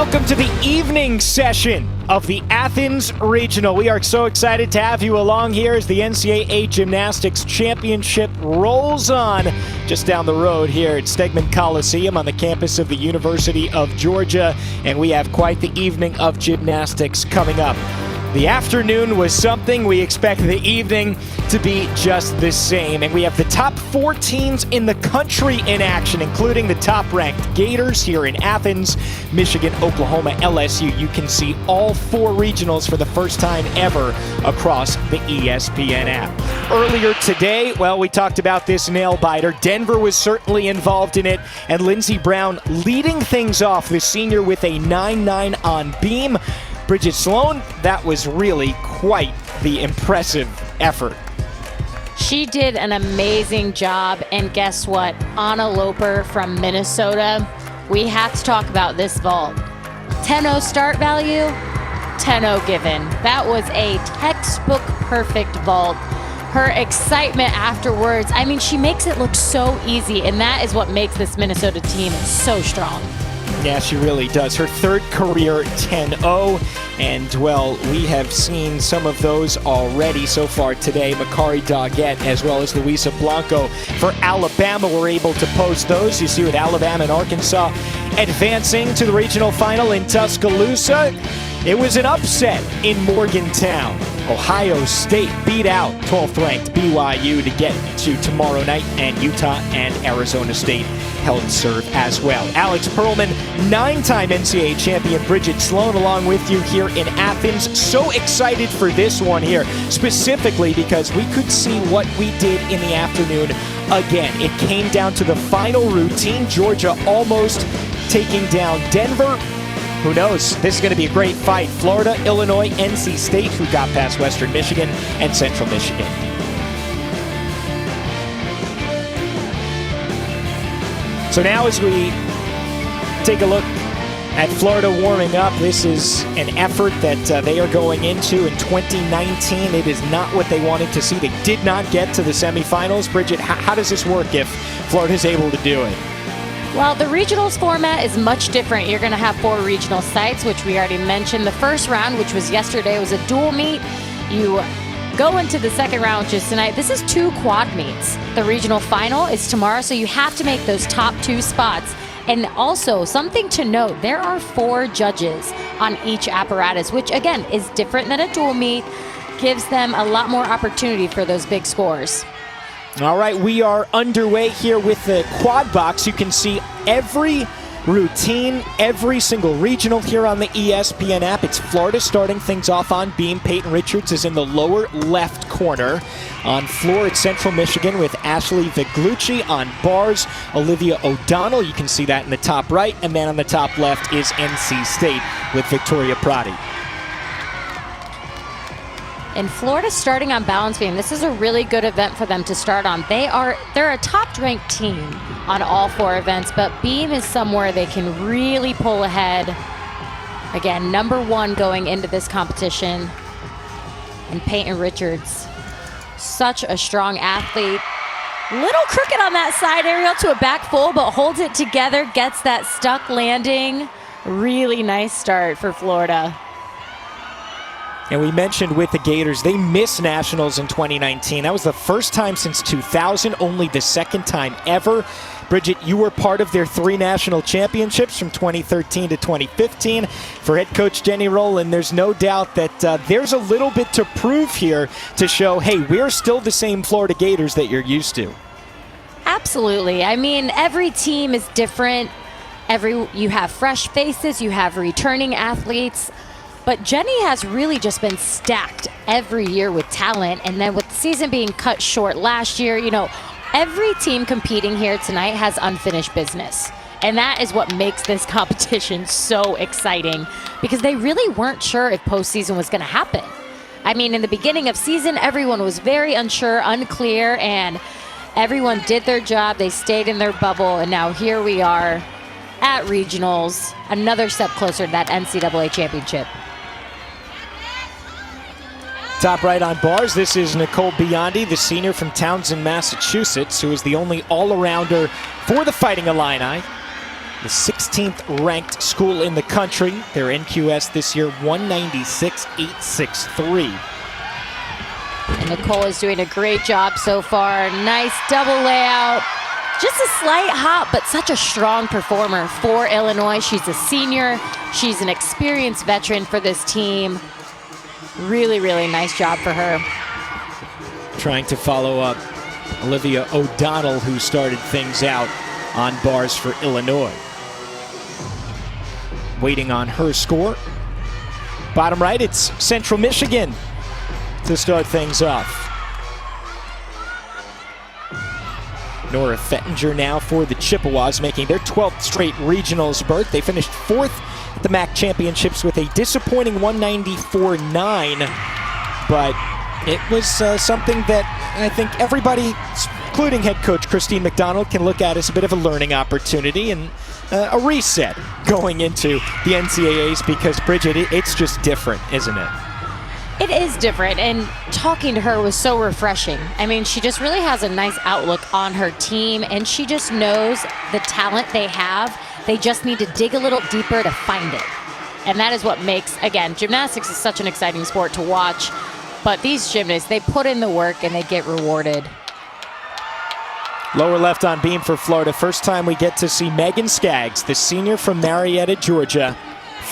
Welcome to the evening session of the Athens Regional. We are so excited to have you along here as the NCAA Gymnastics Championship rolls on just down the road here at Stegman Coliseum on the campus of the University of Georgia. And we have quite the evening of gymnastics coming up. The afternoon was something. We expect the evening to be just the same. And we have the top 4 teams in the country in action, including the top-ranked Gators here in Athens, Michigan, Oklahoma, LSU. You can see all 4 regionals for the first time ever across the ESPN app. Earlier today, well, we talked about this nail-biter. Denver was certainly involved in it, and Lindsey Brown leading things off, the senior with a 9.9 on beam. Bridget Sloan, that was really quite the impressive effort. She did an amazing job, and guess what? Anna Loper from Minnesota, we have to talk about this vault. 10-0 start value, 10-0 given. That was a textbook perfect vault. Her excitement afterwards, I mean, she makes it look so easy, and that is what makes this Minnesota team so strong. Yeah, she really does. Her third career 10-0, and well, we have seen some of those already so far today. Makari Doggett as well as Luisa Blanco for Alabama were able to post those. You see with Alabama and Arkansas advancing to the regional final in Tuscaloosa. It was an upset in Morgantown. Ohio State beat out 12th-ranked BYU to get to tomorrow night, and Utah and Arizona State held serve as well. Alex Perlman, 9-time NCAA champion Bridget Sloan along with you here in Athens. So excited for this one here, specifically because we could see what we did in the afternoon again. It came down to the final routine. Georgia almost taking down Denver. Who knows? This is going to be a great fight. Florida, Illinois, NC State, who got past Western Michigan, and Central Michigan. So now as we take a look at Florida warming up, this is an effort that they are going into in 2019. It is not what they wanted to see. They did not get to the semifinals. Bridget, how does this work if Florida is able to do it? Well, the regionals format is much different. You're going to have 4 regional sites, which we already mentioned. The first round, which was yesterday, was a dual meet. You go into the second round, which is tonight. This is 2 quad meets. The regional final is tomorrow, so you have to make those top 2 spots. And also, something to note, there are 4 judges on each apparatus, which again is different than a dual meet, gives them a lot more opportunity for those big scores. All right, we are underway here with the quad box. You can see every routine, every single regional here on the ESPN app. It's Florida starting things off on beam. Peyton Richards is in the lower left corner. On floor, it's Central Michigan with Ashley Viglucci. On bars, Olivia O'Donnell. You can see that in the top right. And then on the top left is NC State with Victoria Prati. And Florida starting on balance beam. This is a really good event for them to start on. They're a top-ranked team on all 4 events, but beam is somewhere they can really pull ahead. Again, number 1 going into this competition. And Peyton Richards, such a strong athlete. Little crooked on that side aerial to a back full, but holds it together, gets that stuck landing. Really nice start for Florida. And we mentioned with the Gators, they missed nationals in 2019. That was the first time since 2000, only the second time ever. Bridget, you were part of their 3 national championships from 2013 to 2015. For head coach Jenny Rowland, there's no doubt that there's a little bit to prove here to show, hey, we're still the same Florida Gators that you're used to. Absolutely. I mean, every team is different. You have fresh faces, you have returning athletes. But Jenny has really just been stacked every year with talent. And then with the season being cut short last year, you know, every team competing here tonight has unfinished business. And that is what makes this competition so exciting, because they really weren't sure if postseason was going to happen. I mean, in the beginning of season, everyone was very unsure, unclear, and everyone did their job. They stayed in their bubble. And now here we are at regionals, another step closer to that NCAA championship. Top right on bars, this is Nicole Biondi, the senior from Townsend, Massachusetts, who is the only all-arounder for the Fighting Illini. the 16th ranked school in the country. Their NQS this year, 196.863. And Nicole is doing a great job so far. Nice double layout. Just a slight hop, but such a strong performer for Illinois. She's a senior. She's an experienced veteran for this team. Really, really nice job for her. Trying to follow up Olivia O'Donnell, who started things out on bars for Illinois. Waiting on her score. Bottom right, it's Central Michigan to start things off. Nora Fettinger now for the Chippewas, making their 12th straight regionals berth. They finished 4th at the MAC championships with a disappointing 194.9, but it was something that I think everybody, including head coach Christine McDonald, can look at as a bit of a learning opportunity and a reset going into the NCAAs, because, Bridget, it's just different, isn't it? It is different, and talking to her was so refreshing. I mean, she just really has a nice outlook on her team, and she just knows the talent they have. They just need to dig a little deeper to find it. And that is what makes, again, gymnastics is such an exciting sport to watch, but these gymnasts, they put in the work and they get rewarded. Lower left on beam for Florida. First time we get to see Megan Skaggs, the senior from Marietta, Georgia,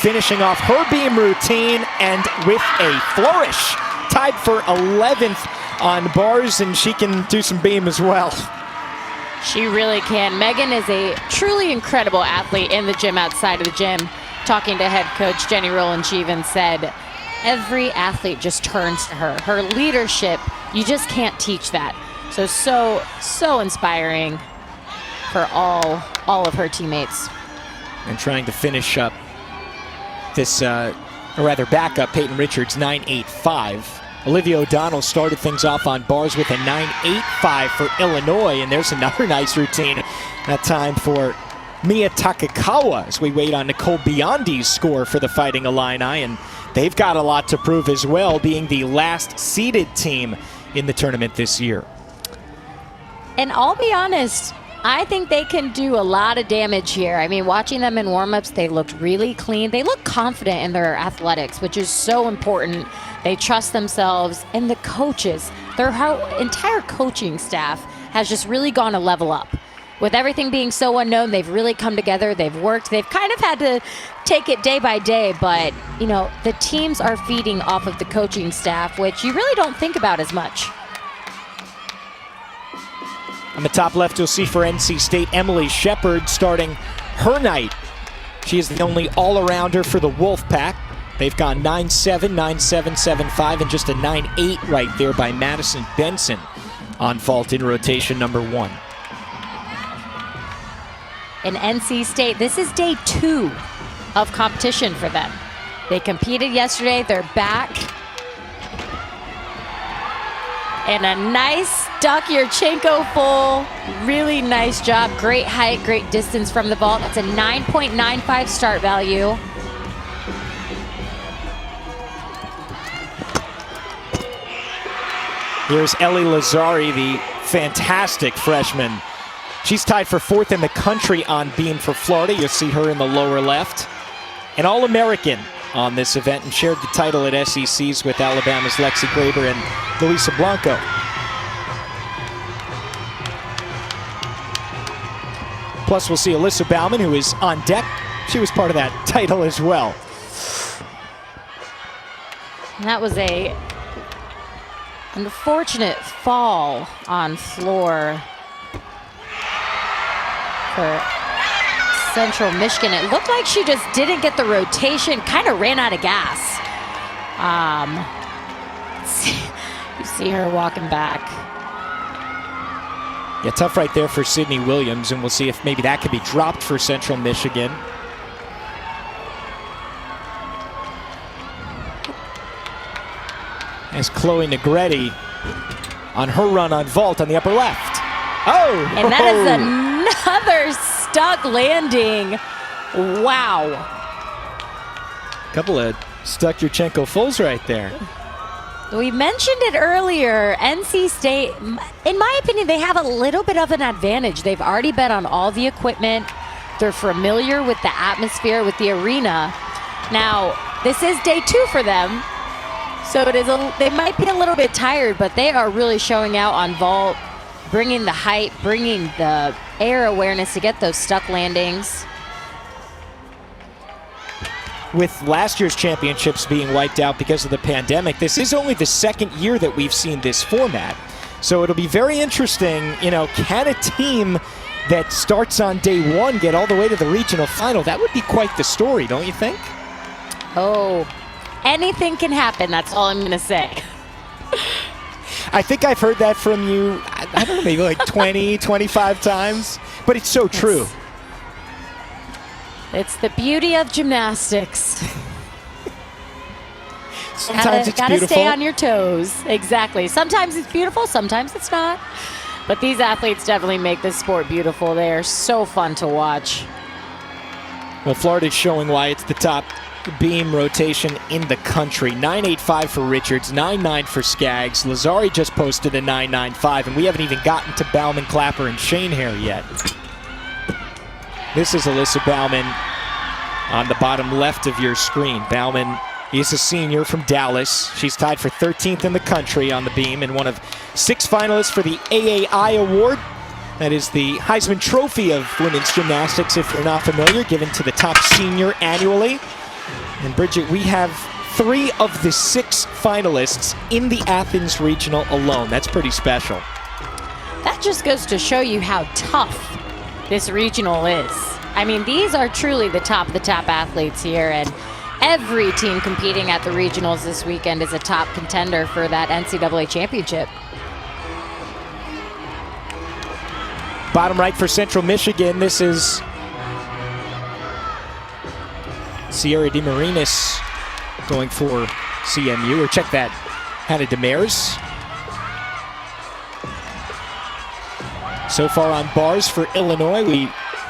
finishing off her beam routine and with a flourish. Tied for 11th on bars, and she can do some beam as well. She really can. Megan is a truly incredible athlete in the gym, outside of the gym. Talking to head coach Jenny Rowland, she even said every athlete just turns to her. Her leadership, you just can't teach that. So inspiring for all of her teammates. And trying to finish up this, or rather back up Peyton Richards, 9.85. Olivia O'Donnell started things off on bars with a 9.85 for Illinois, and there's another nice routine. That time for Mia Takakawa as we wait on Nicole Biondi's score for the Fighting Illini, and they've got a lot to prove as well, being the last seeded team in the tournament this year. And I'll be honest, I think they can do a lot of damage here. I mean, watching them in warm-ups, they looked really clean. They look confident in their athletics, which is so important. They trust themselves, and the coaches, their entire coaching staff has just really gone a level up. With everything being so unknown, they've really come together. They've worked. They've kind of had to take it day by day, but, you know, the teams are feeding off of the coaching staff, which you really don't think about as much. On the top left, you'll see for NC State, Emily Shepard starting her night. She is the only all-arounder for the Wolfpack. They've gone 9-7, 9-7, 7-5, and just a 9-8 right there by Madison Benson on vault in rotation number 1. In NC State, this is day 2 of competition for them. They competed yesterday. They're back. And a nice Yurchenko full. Really nice job. Great height, great distance from the vault. That's a 9.95 start value. Here's Ellie Lazzari, the fantastic freshman. She's tied for 4th in the country on beam for Florida. You'll see her in the lower left. An All-American on this event, and shared the title at SECs with Alabama's Lexi Graber and Luisa Blanco. Plus, we'll see Alyssa Bauman, who is on deck. She was part of that title as well. And that was a unfortunate fall on floor for Central Michigan. It looked like she just didn't get the rotation, kind of ran out of gas. You see her walking back. Yeah, tough right there for Sydney Williams, and we'll see if maybe that could be dropped for Central Michigan. As Chloe Negretti on her run on vault on the upper left. Oh! And that is another stuck landing. Wow. Couple of stuck Yurchenko fulls right there. We mentioned it earlier. NC State, in my opinion, they have a little bit of an advantage. They've already bet on all the equipment. They're familiar with the atmosphere, with the arena. Now, this is day 2 for them, so they might be a little bit tired, but they are really showing out on vault, bringing the height, bringing the air awareness to get those stuck landings. With last year's championships being wiped out because of the pandemic, this is only the second year that we've seen this format. So it'll be very interesting, can a team that starts on day 1 get all the way to the regional final? That would be quite the story, don't you think? Oh, anything can happen, that's all I'm going to say. I think I've heard that from you, I don't know, maybe like 20, 25 times, but it's so true. It's the beauty of gymnastics. Sometimes it's gotta beautiful. Stay on your toes. Exactly. Sometimes it's beautiful, sometimes it's not. But these athletes definitely make this sport beautiful. They are so fun to watch. Well, Florida's showing why it's the top beam rotation in the country. 9.85 for Richards, 9.9 for Skaggs. Lazari just posted a 9.95, and we haven't even gotten to Bauman, Clapper, and Schoenherr yet. This is Alyssa Bauman on the bottom left of your screen. Bauman is a senior from Dallas. She's tied for 13th in the country on the beam and one of 6 finalists for the AAI award. That is the Heisman Trophy of women's gymnastics, if you're not familiar, given to the top senior annually. And Bridget, we have 3 of the 6 finalists in the Athens regional alone. That's pretty special. That just goes to show you how tough this regional is. I mean, these are truly the top of the top athletes here, and every team competing at the regionals this weekend is a top contender for that NCAA championship. Bottom right for Central Michigan, this is Sierra DeMarinis going for CMU, or check that, Hannah Demers. So far on bars for Illinois, we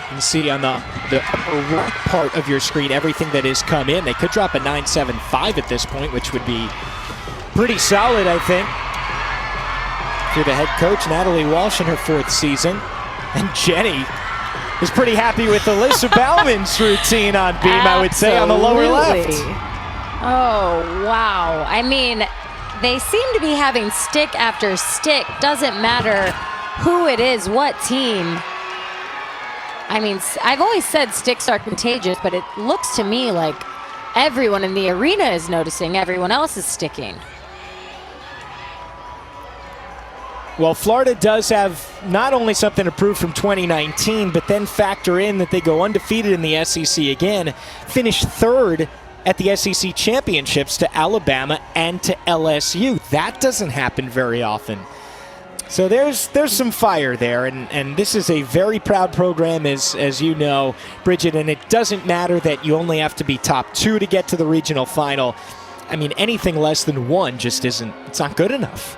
can see on the upper right part of your screen everything that has come in. They could drop a 9.75 at this point, which would be pretty solid, I think. Through the head coach, Natalie Walsh, in her 4th season. And Jenny is pretty happy with Alyssa Bauman's routine on beam, I would say, on the lower left. Oh, wow. I mean, they seem to be having stick after stick. Doesn't matter who it is, what team. I mean, I've always said sticks are contagious, but it looks to me like everyone in the arena is noticing everyone else is sticking. Well, Florida does have not only something to prove from 2019, but then factor in that they go undefeated in the SEC again, finish 3rd at the SEC championships to Alabama and to LSU. That doesn't happen very often. So there's some fire there, and this is a very proud program, as you know, Bridget, and it doesn't matter that you only have to be top 2 to get to the regional final. I mean, anything less than 1 just it's not good enough.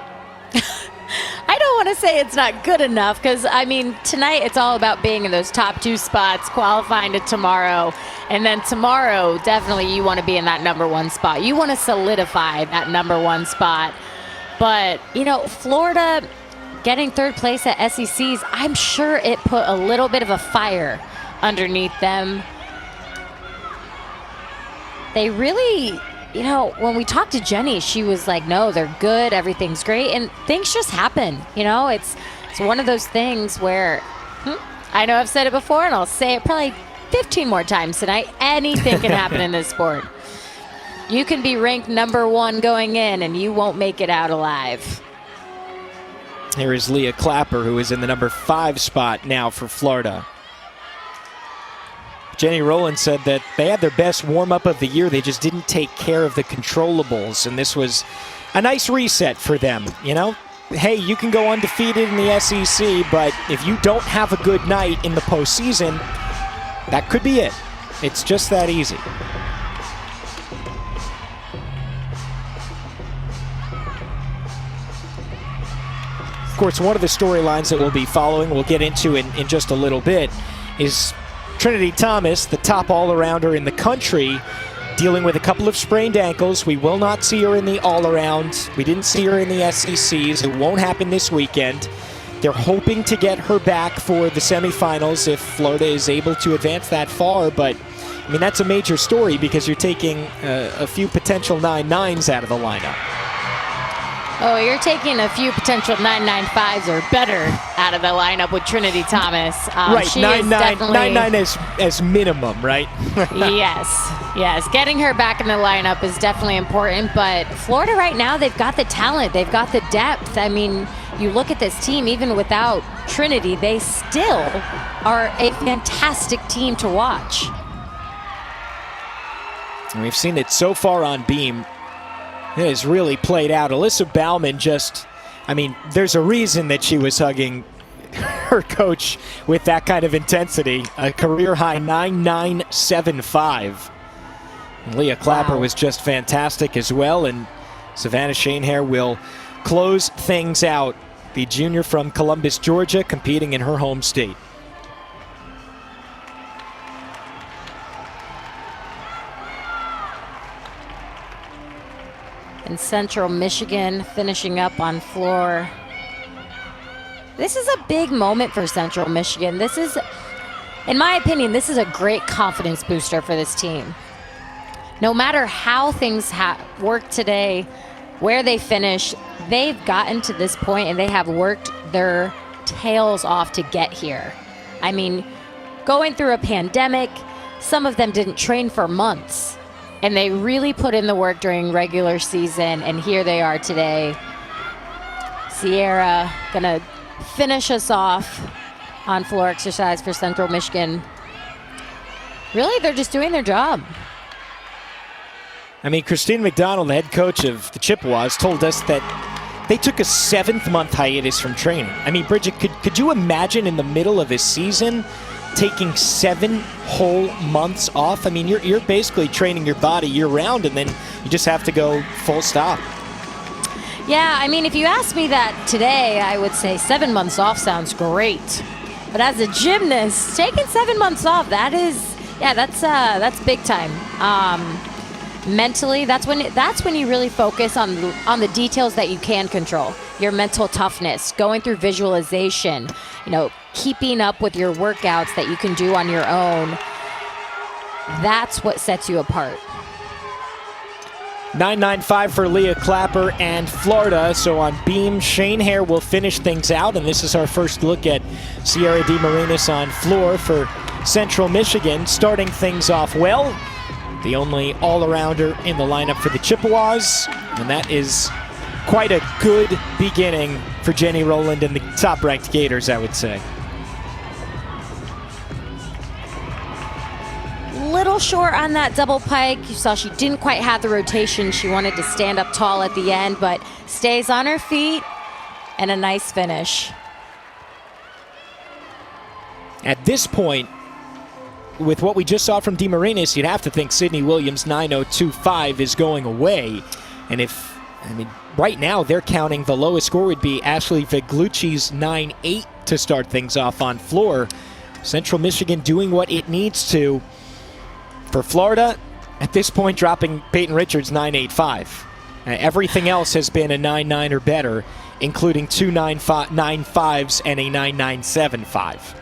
I don't want to say it's not good enough, because, I mean, tonight it's all about being in those top 2 spots, qualifying to tomorrow. And then tomorrow, definitely you want to be in that number 1 spot. You want to solidify that number 1 spot. But, Florida getting 3rd place at SECs, I'm sure it put a little bit of a fire underneath them. They really... when we talked to Jenny, she was like, no, they're good, everything's great, and things just happen. It's one of those things where, I know I've said it before, and I'll say it probably 15 more times tonight, anything can happen in this sport. You can be ranked number 1 going in, and you won't make it out alive. Here is Leah Clapper, who is in the number 5 spot now for Florida. Jenny Rowland said that they had their best warm-up of the year. They just didn't take care of the controllables, and this was a nice reset for them. Hey, you can go undefeated in the SEC, but if you don't have a good night in the postseason, that could be it. It's just that easy. Of course, one of the storylines that we'll be following, we'll get into in just a little bit, is Trinity Thomas, the top all-arounder in the country, dealing with a couple of sprained ankles. We will not see her in the all-around. We didn't see her in the SECs. It won't happen this weekend. They're hoping to get her back for the semifinals if Florida is able to advance that far, but I mean, that's a major story because you're taking a few potential 9-9s out of the lineup. Oh, you're taking a few potential 9.95s or better out of the lineup with Trinity Thomas. Right, 9.9 as minimum, right? Yes. Getting her back in the lineup is definitely important, but Florida right now, they've got the talent, they've got the depth. I mean, you look at this team, even without Trinity, they still are a fantastic team to watch. And we've seen it so far on beam. It has really played out. Alyssa Baumann there's a reason that she was hugging her coach with that kind of intensity. A career high 9.975. Leah Clapper was just fantastic as well, and Savannah Shanehair will close things out. The junior from Columbus, Georgia, competing in her home state. And Central Michigan finishing up on floor. This is a big moment for Central Michigan. This is, in my opinion, this is a great confidence booster for this team. No matter how things work today, where they finish, they've gotten to this point and they have worked their tails off to get here. I mean, going through a pandemic, some of them didn't train for months. And they really put in the work during regular season, and here they are today. Sierra gonna finish us off on floor exercise for Central Michigan. Really, they're just doing their job. I mean, Christine McDonald, the head coach of the Chippewas, told us that they took a 7th-month hiatus from training. I mean, Bridget, could you imagine in the middle of a season taking 7 whole months off? I mean, you're basically training your body year-round, and then you just have to go full stop. Yeah, I mean, if you asked me that today, I would say 7 months off sounds great. But as a gymnast, taking 7 months off, that's big time. Mentally, that's when you really focus on the details that you can control. Your mental toughness, going through visualization, keeping up with your workouts that you can do on your own. That's what sets you apart. 9.95 for Leah Clapper and Florida. So on beam, Shanehair will finish things out, and this is our first look at Sierra DeMarinis on floor for Central Michigan, starting things off well. The only all-arounder in the lineup for the Chippewas, and that is quite a good beginning for Jenny Rowland and the top-ranked Gators, I would say. Little short on that double pike. You saw she didn't quite have the rotation. She wanted to stand up tall at the end, but stays on her feet, and a nice finish. At this point, with what we just saw from DeMarinis, you'd have to think Sydney Williams' 9.025 is going away. And right now they're counting the lowest score would be Ashley Viglucci's 9.8 to start things off on floor. Central Michigan doing what it needs to. For Florida, at this point, dropping Peyton Richards' 9.85. Everything else has been a 9.9 or better, including 2 9.5s and a 9.975.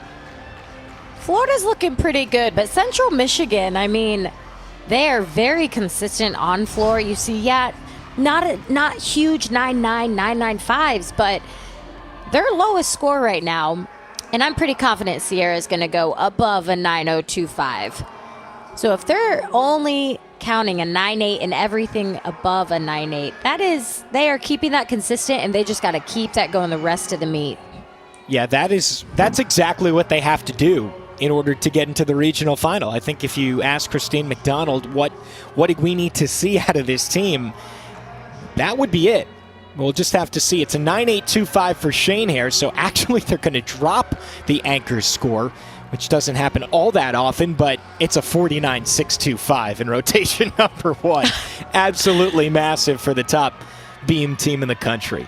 Florida's looking pretty good, but Central Michigan, I mean, they are very consistent on floor. You see, not huge 9.9, 9.95s, but their lowest score right now, and I'm pretty confident Sierra is going to go above a 9.025. So if they're only counting a 9.8 and everything above a 9.8, they are keeping that consistent, and they just got to keep that going the rest of the meet. Yeah, that's exactly what they have to do in order to get into the regional final. I think if you ask Christine McDonald what do we need to see out of this team, that would be it. We'll just have to see. It's a 9.825 for Shanehair, so actually they're going to drop the anchor's score, which doesn't happen all that often, but it's a 49.625 in rotation number 1. Absolutely massive for the top beam team in the country.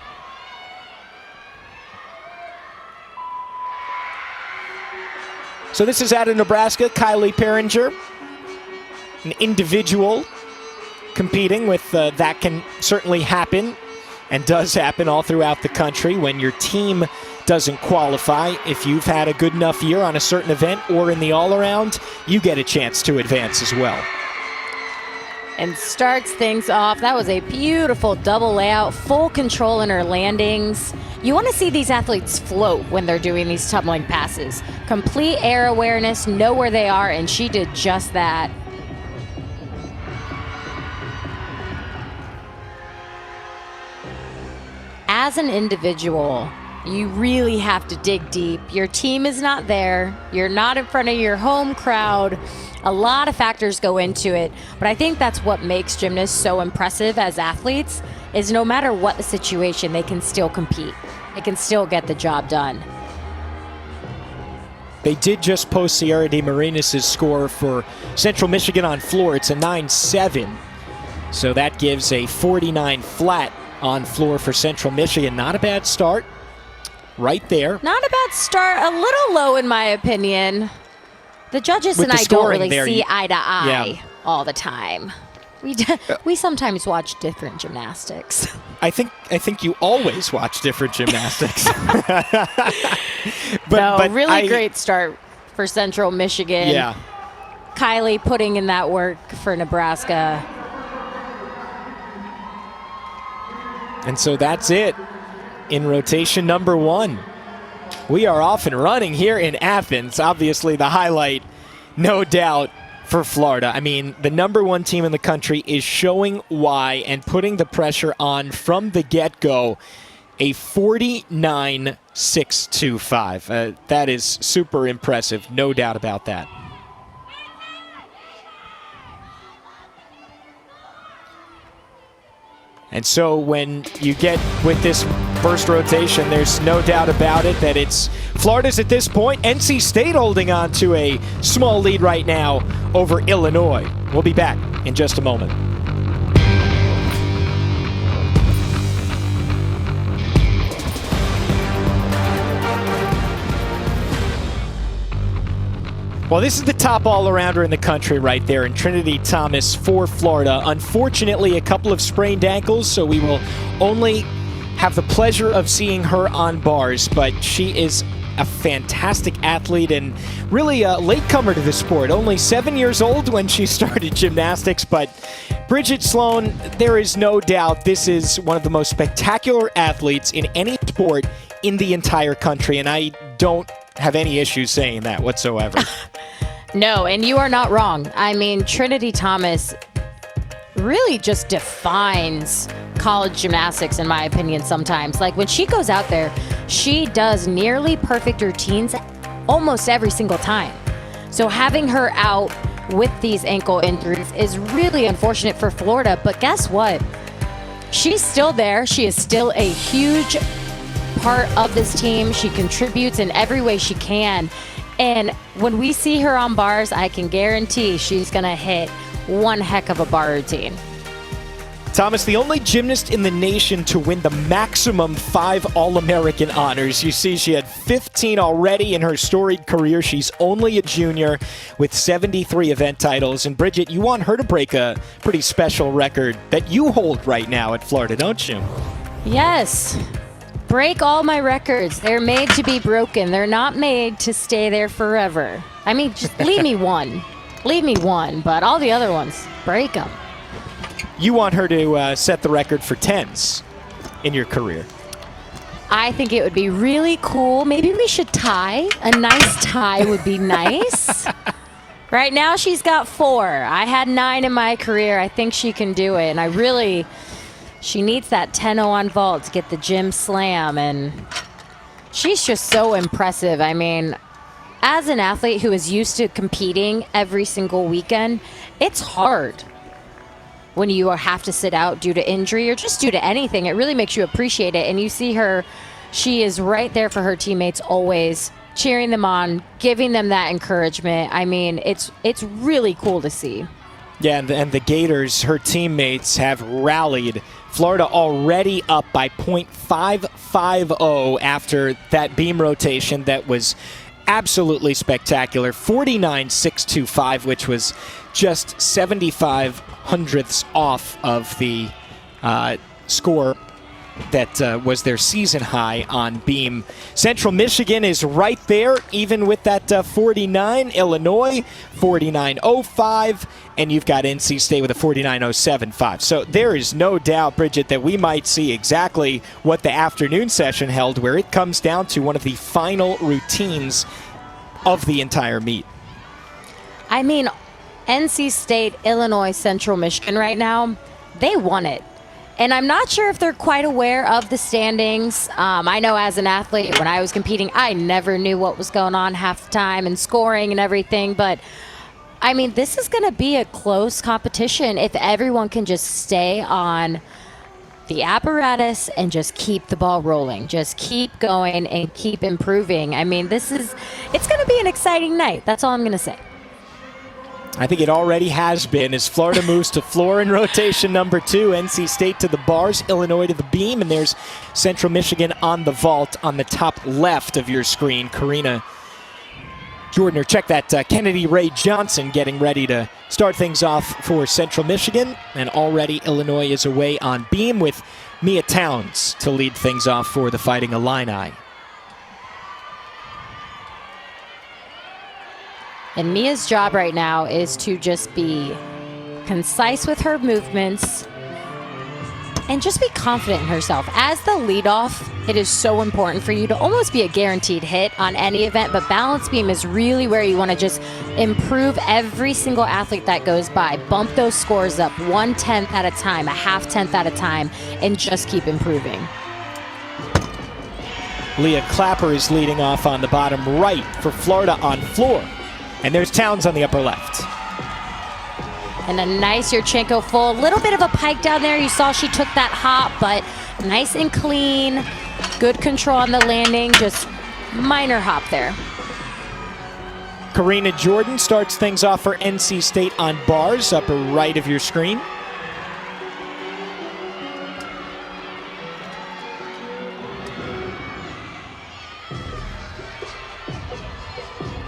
So this is out of Nebraska, Kylie Perringer, an individual competing with that can certainly happen and does happen all throughout the country when your team doesn't qualify. If you've had a good enough year on a certain event or in the all-around, you get a chance to advance as well. And starts things off. That was a beautiful double layout, full control in her landings. You want to see these athletes float when they're doing these tumbling passes. Complete air awareness, know where they are, and she did just that. As an individual, you really have to dig deep. Your team is not there. You're not in front of your home crowd. A lot of factors go into it, but I think that's what makes gymnasts so impressive as athletes, is no matter what the situation, they can still compete. They can still get the job done. They did just post Sierra De Marinis' score for Central Michigan on floor. It's a 9-7, so that gives a 49 flat on floor for Central Michigan. Not a bad start right there. Not a bad start, a little low in my opinion. The judges and I don't really see eye to eye all the time. We sometimes watch different gymnastics. I think you always watch different gymnastics. but really great start for Central Michigan. Yeah. Kylie putting in that work for Nebraska. And so that's it in rotation number 1. We are off and running here in Athens. Obviously the highlight, no doubt, for Florida. I mean, the number 1 team in the country is showing why and putting the pressure on from the get-go. A 49.625. That is super impressive, no doubt about that. And so when you get with this first rotation, there's no doubt about it that it's Florida's at this point. NC State holding on to a small lead right now over Illinois. We'll be back in just a moment. Well, this is the top all-arounder in the country right there in Trinity Thomas for Florida. Unfortunately, a couple of sprained ankles, so we will only have the pleasure of seeing her on bars, but she is a fantastic athlete and really a latecomer to the sport. Only 7 years old when she started gymnastics, but Bridget Sloan, there is no doubt this is one of the most spectacular athletes in any sport in the entire country, and I don't have any issues saying that whatsoever. No, and you are not wrong. I mean, Trinity Thomas really just defines college gymnastics, in my opinion, sometimes. Like, when she goes out there, she does nearly perfect routines almost every single time. So having her out with these ankle injuries is really unfortunate for Florida, but guess what? She's still there. She is still a huge part of this team. She contributes in every way she can. And when we see her on bars, I can guarantee she's going to hit one heck of a bar routine. Thomas, the only gymnast in the nation to win the maximum 5 All-American honors. You see, she had 15 already in her storied career. She's only a junior with 73 event titles. And Bridget, you want her to break a pretty special record that you hold right now at Florida, don't you? Yes. Break all my records. They're made to be broken. They're not made to stay there forever. I mean, just leave me one. Leave me one, but all the other ones, break them. You want her to set the record for 10s in your career. I think it would be really cool. Maybe we should tie. A nice tie would be nice. Right now, she's got 4. I had 9 in my career. I think she can do it, and she needs that 10-0 on vault to get the gym slam, and she's just so impressive. I mean, as an athlete who is used to competing every single weekend, it's hard when you have to sit out due to injury or just due to anything. It really makes you appreciate it, and you see her, she is right there for her teammates always, cheering them on, giving them that encouragement. I mean, it's really cool to see. Yeah, and the Gators, her teammates, have rallied. Florida already up by .550 after that beam rotation that was absolutely spectacular. 49.625, which was just 75 hundredths off of the score that was their season high on beam. Central Michigan is right there, even with that 49. Illinois, 49.05. And you've got NC State with a 49.075. So there is no doubt, Bridget, that we might see exactly what the afternoon session held, where it comes down to one of the final routines of the entire meet. I mean, NC State, Illinois, Central Michigan right now, they won it. And I'm not sure if they're quite aware of the standings. I know as an athlete, when I was competing, I never knew what was going on half the time and scoring and everything. But, I mean, this is going to be a close competition if everyone can just stay on the apparatus and just keep the ball rolling. Just keep going and keep improving. I mean, it's going to be an exciting night. That's all I'm going to say. I think it already has been as Florida moves to floor in rotation number 2, NC State to the bars, Illinois to the beam, and there's Central Michigan on the vault on the top left of your screen. Karina Jordan, or check that, Kennedy Ray Johnson getting ready to start things off for Central Michigan, and already Illinois is away on beam with Mia Towns to lead things off for the Fighting Illini. And Mia's job right now is to just be concise with her movements and just be confident in herself. As the leadoff, it is so important for you to almost be a guaranteed hit on any event, but balance beam is really where you want to just improve every single athlete that goes by. Bump those scores up 1/10 at a time, a 1/2 at a time, and just keep improving. Leah Clapper is leading off on the bottom right for Florida on floor. And there's Towns on the upper left. And a nice Yurchenko full. A little bit of a pike down there. You saw she took that hop, but nice and clean. Good control on the landing. Just minor hop there. Karina Jordan starts things off for NC State on bars, upper right of your screen.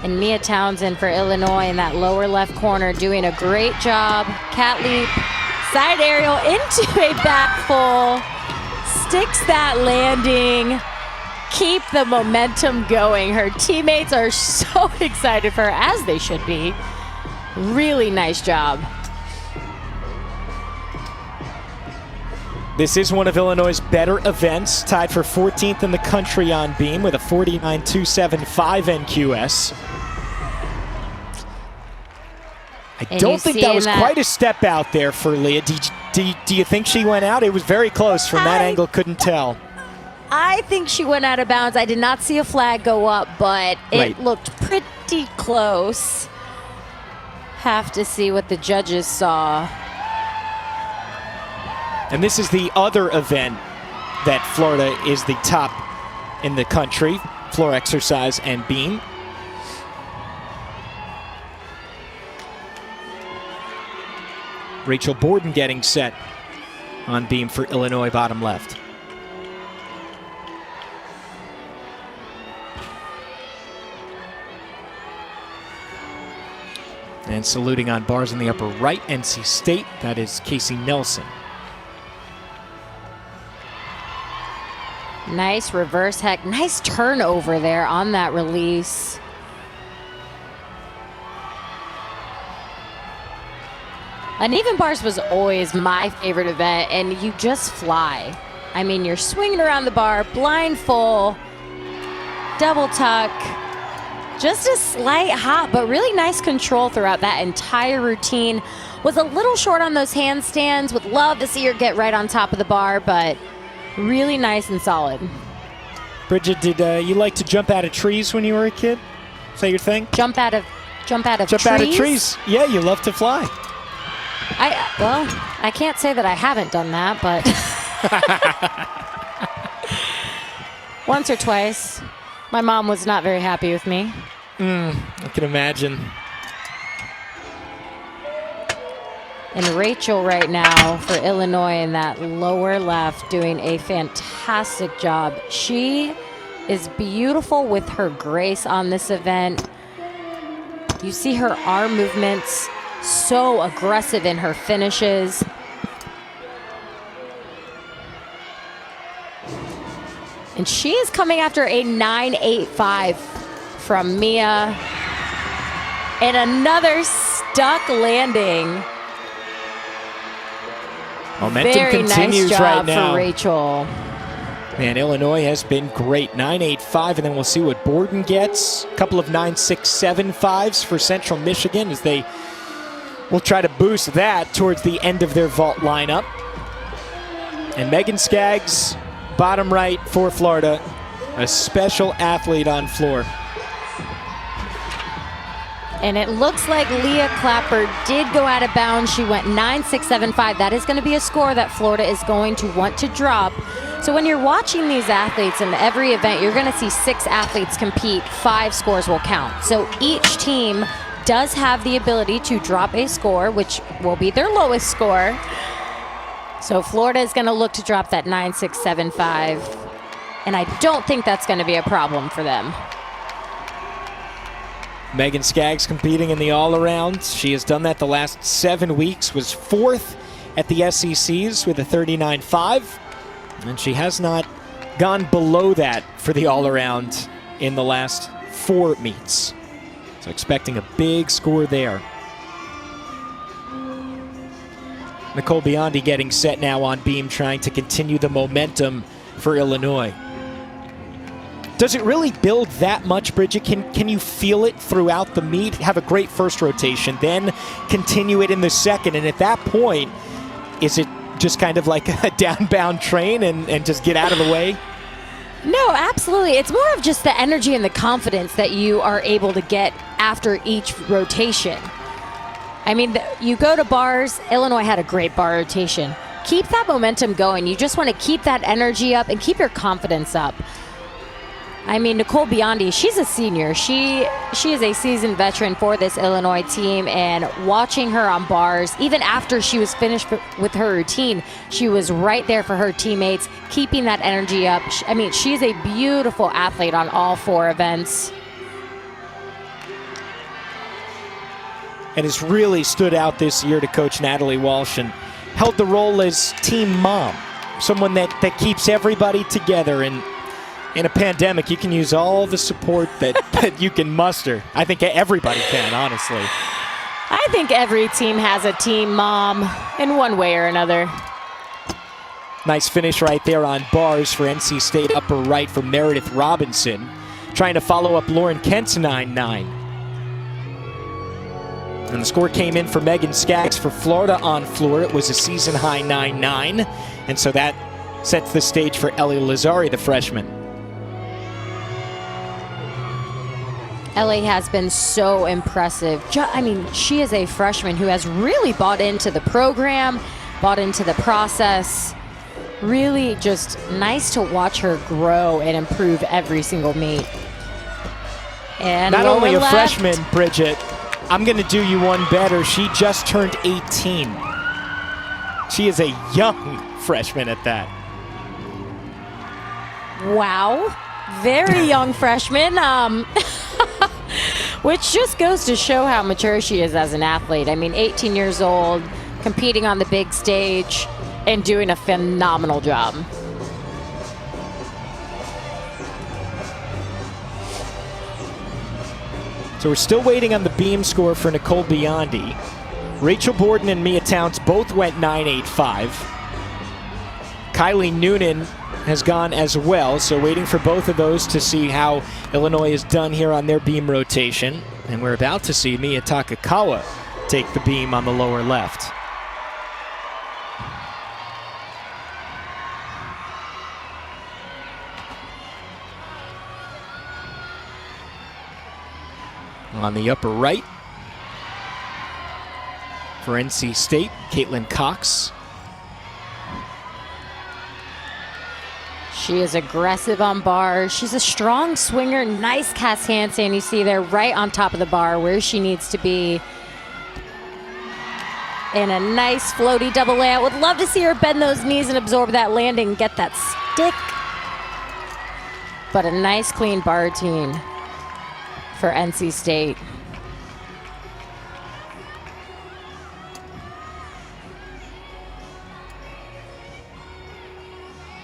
And Mia Townsend for Illinois in that lower left corner doing a great job. Cat leap, side aerial into a back full. Sticks that landing. Keep the momentum going. Her teammates are so excited for her, as they should be. Really nice job. This is one of Illinois' better events, tied for 14th in the country on beam with a 49.275 NQS. I don't think that was quite a step out there for Leah. Do you think she went out? It was very close from that angle, couldn't tell. I think she went out of bounds. I did not see a flag go up, but it looked pretty close. Have to see what the judges saw. And this is the other event that Florida is the top in the country, floor exercise and beam. Rachel Borden getting set on beam for Illinois, bottom left. And saluting on bars in the upper right, NC State, that is Casey Nelson. Nice reverse heck. Nice turnover there on that release. Uneven bars was always my favorite event, and you just fly. I mean, you're swinging around the bar, blind full, double tuck, just a slight hop, but really nice control throughout that entire routine. Was a little short on those handstands. Would love to see her get right on top of the bar, but really nice and solid. Bridget, did you like to jump out of trees when you were a kid? Is that your thing? Jump out of trees? Jump out of trees. Yeah, you love to fly. Well, I can't say that I haven't done that, but once or twice. My mom was not very happy with me. I can imagine. And Rachel right now for Illinois in that lower left doing a fantastic job. She is beautiful with her grace on this event. You see her arm movements, so aggressive in her finishes. And she is coming after a 9.85 from Mia. And another stuck landing. Momentum Very continues nice job right now. for Rachel. Man, Illinois has been great. 9.85, and then we'll see what Borden gets. A couple of 9.675s for Central Michigan as they will try to boost that towards the end of their vault lineup. And Megan Skaggs, bottom right for Florida, a special athlete on floor. And it looks like Leah Clapper did go out of bounds. She went 9.675. That is going to be a score that Florida is going to want to drop. So when you're watching these athletes in every event, you're going to see 6 athletes compete. 5 scores will count. So each team does have the ability to drop a score, which will be their lowest score. So Florida is going to look to drop that 9.675. And I don't think that's going to be a problem for them. Megan Skaggs competing in the all-around. She has done that the last 7 weeks, was 4th at the SECs with a 39.5. And she has not gone below that for the all-around in the last 4 meets. So expecting a big score there. Nicole Biondi getting set now on beam, trying to continue the momentum for Illinois. Does it really build that much, Bridget? Can you feel it throughout the meet? Have a great first rotation, then continue it in the second, and at that point, is it just kind of like a downbound train and just get out of the way? No, absolutely. It's more of just the energy and the confidence that you are able to get after each rotation. I mean, you go to bars. Illinois had a great bar rotation. Keep that momentum going. You just want to keep that energy up and keep your confidence up. I mean, Nicole Biondi, she's a senior. She is a seasoned veteran for this Illinois team, and watching her on bars, even after she was finished with her routine, she was right there for her teammates, keeping that energy up. I mean, she's a beautiful athlete on all 4 events. And has really stood out this year to Coach Natalie Walsh and held the role as team mom, someone that keeps everybody together. And in a pandemic, you can use all the support that you can muster. I think everybody can, honestly. I think every team has a team mom in one way or another. Nice finish right there on bars for NC State, upper right for Meredith Robinson. Trying to follow up Lauren Kent's 9.9. And the score came in for Megan Skaggs for Florida on floor. It was a season-high 9.9. And so that sets the stage for Ellie Lazari, the freshman. Ellie has been so impressive. I mean, she is a freshman who has really bought into the program, bought into the process. Really just nice to watch her grow and improve every single meet. And not only a left. freshman, Bridget, I'm going to do you one better. She just turned 18. She is a young freshman at that. Wow. Very young freshman. Which just goes to show how mature she is as an athlete. I mean, 18 years old, competing on the big stage, and doing a phenomenal job. So we're still waiting on the beam score for Nicole Biondi. Rachel Borden and Mia Towns both went 9.85. Kylie Noonan has gone as well, so waiting for both of those to see how Illinois is done here on their beam rotation. And we're about to see Mia Takakawa take the beam on the lower left. On the upper right for NC State, Caitlin Cox. She is aggressive on bars. She's a strong swinger. Nice cast handstand. You see there right on top of the bar where she needs to be. And a nice floaty double layout. Would love to see her bend those knees and absorb that landing, get that stick. But a nice clean bar routine for NC State.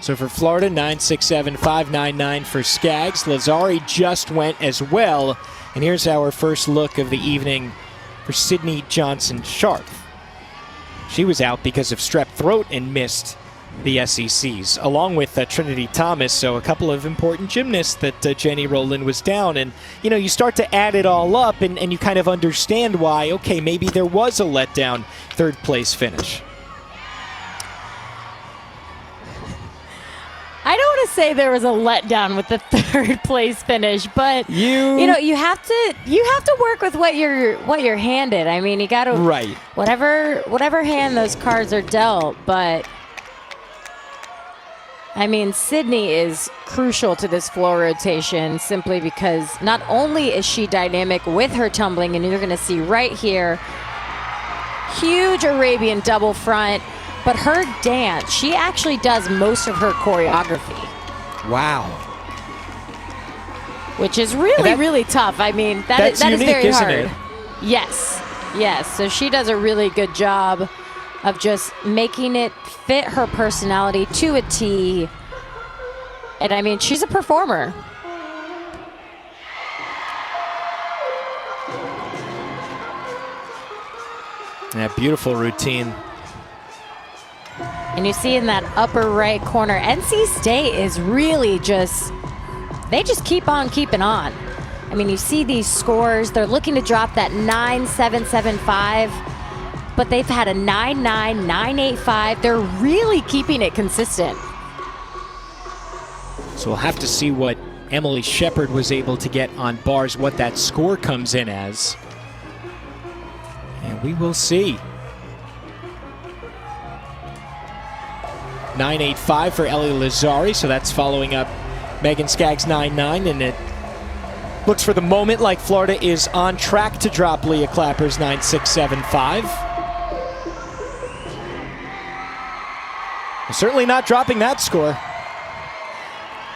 So for Florida, 967, 599 for Skaggs. Lazari just went as well. And here's our first look of the evening for Sydney Johnson-Sharp. She was out because of strep throat and missed the SECs, along with Trinity Thomas. So a couple of important gymnasts that Jenny Rowland was down. And, you know, you start to add it all up and you kind of understand why, okay, maybe there was a letdown third place finish. I don't want to say there was a letdown with the third place finish, but you know you have to work with what you're handed. I mean, you got to whatever hand those cards are dealt. But I mean, Sydney is crucial to this floor rotation simply because not only is she dynamic with her tumbling, and you're going to see right here, huge Arabian double front. But her dance, she actually does most of her choreography. Wow. Which is really tough. I mean, that is unique, very isn't hard. It? Yes. So she does a really good job of just making it fit her personality to a T. And I mean, she's a performer. Yeah, beautiful routine. And you see in that upper right corner, NC State is really they just keep on keeping on. I mean, you see these scores. They're looking to drop that 9.775, but they've had a 9.9, 9.85. They're really keeping it consistent. So we'll have to see what Emily Shepard was able to get on bars, what that score comes in as. And we will see. 9.85 for Ellie Lazari, so that's following up Megan Skaggs' 9.9, and it looks for the moment like Florida is on track to drop Leah Clapper's 9.675. Certainly not dropping that score.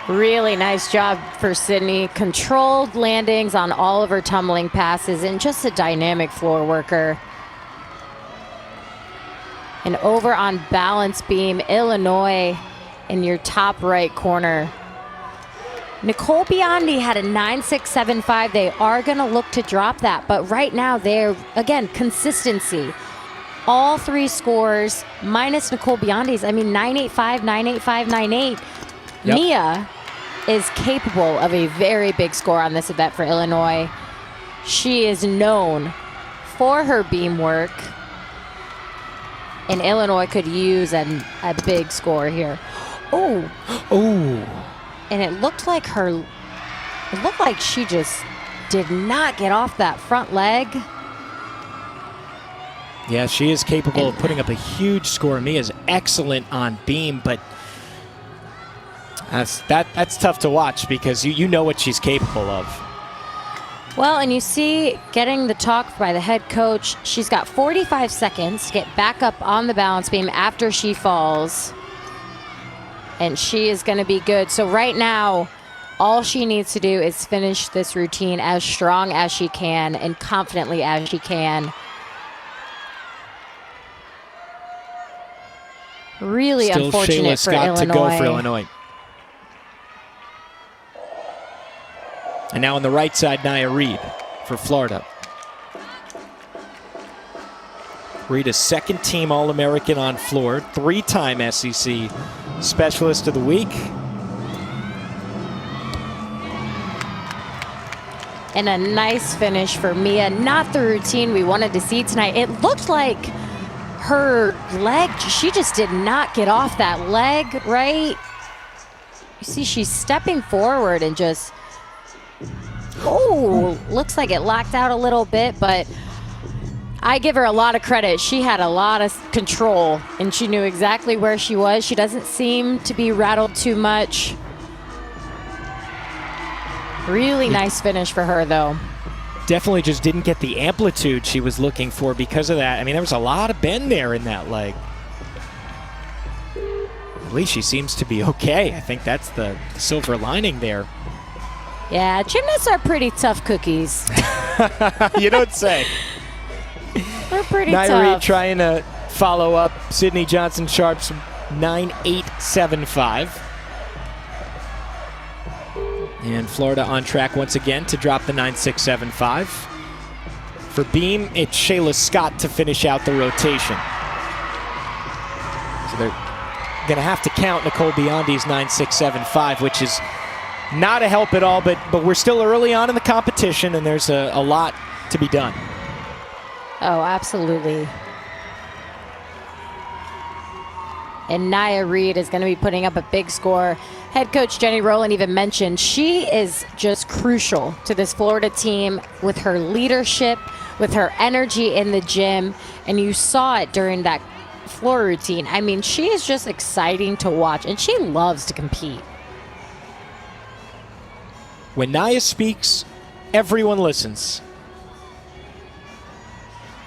Really nice job for Sydney. Controlled landings on all of her tumbling passes and just a dynamic floor worker. And over on balance beam, Illinois in your top right corner. Nicole Biondi had a 9.675. They are going to look to drop that, but right now they're, again, consistency. All three scores minus Nicole Biondi's. I mean, 9.85, 9.85, 9.8. Yep. Mia is capable of a very big score on this event for Illinois. She is known for her beam work. And Illinois could use a big score here. Oh. And it looked like she just did not get off that front leg. Yeah, she is capable of putting up a huge score. Mia's excellent on beam, but that's tough to watch because you know what she's capable of. Well, and you see, getting the talk by the head coach, she's got 45 seconds to get back up on the balance beam after she falls. And she is going to be good. So right now, all she needs to do is finish this routine as strong as she can and confidently as she can. Really Still unfortunate Shayla for Scott Illinois. to go for Illinois. And now on the right side, Nia Reed for Florida. Reed, a second-team All-American on floor, three-time SEC Specialist of the Week. And a nice finish for Mia. Not the routine we wanted to see tonight. It looked like her leg, she just did not get off that leg, right? You see she's stepping forward and just, looks like it locked out a little bit, but I give her a lot of credit. She had a lot of control and she knew exactly where she was. She doesn't seem to be rattled too much. Really nice finish for her, though. Definitely just didn't get the amplitude she was looking for because of that. I mean, there was a lot of bend there in that leg. At least she seems to be okay. I think that's the silver lining there. Yeah, gymnasts are pretty tough cookies. You don't say. They're pretty Nia tough. Reed trying to follow up Sydney Johnson-Sharp's 9172K. And Florida on track once again to drop the 9675. For Beam, it's Shayla Scott to finish out the rotation. So they're going to have to count Nicole Biondi's 9675, which is not a help at all, but we're still early on in the competition, and there's a lot to be done. Oh, absolutely. And Nia Reed is going to be putting up a big score. Head coach Jenny Rowland even mentioned she is just crucial to this Florida team with her leadership, with her energy in the gym, and you saw it during that floor routine. I mean, she is just exciting to watch, and she loves to compete. When Nia speaks, everyone listens.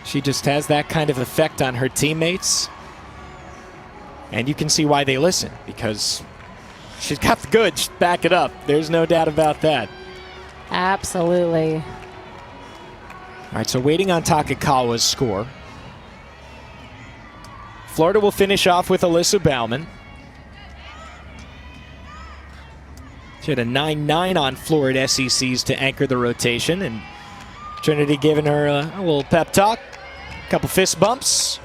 She just has that kind of effect on her teammates. And you can see why they listen, because she's got the goods to back it up. There's no doubt about that. Absolutely. All right, so waiting on Takakawa's score. Florida will finish off with Alyssa Bauman. She had a 9-9 on floor at SECs to anchor the rotation, and Trinity giving her a little pep talk, a couple fist bumps.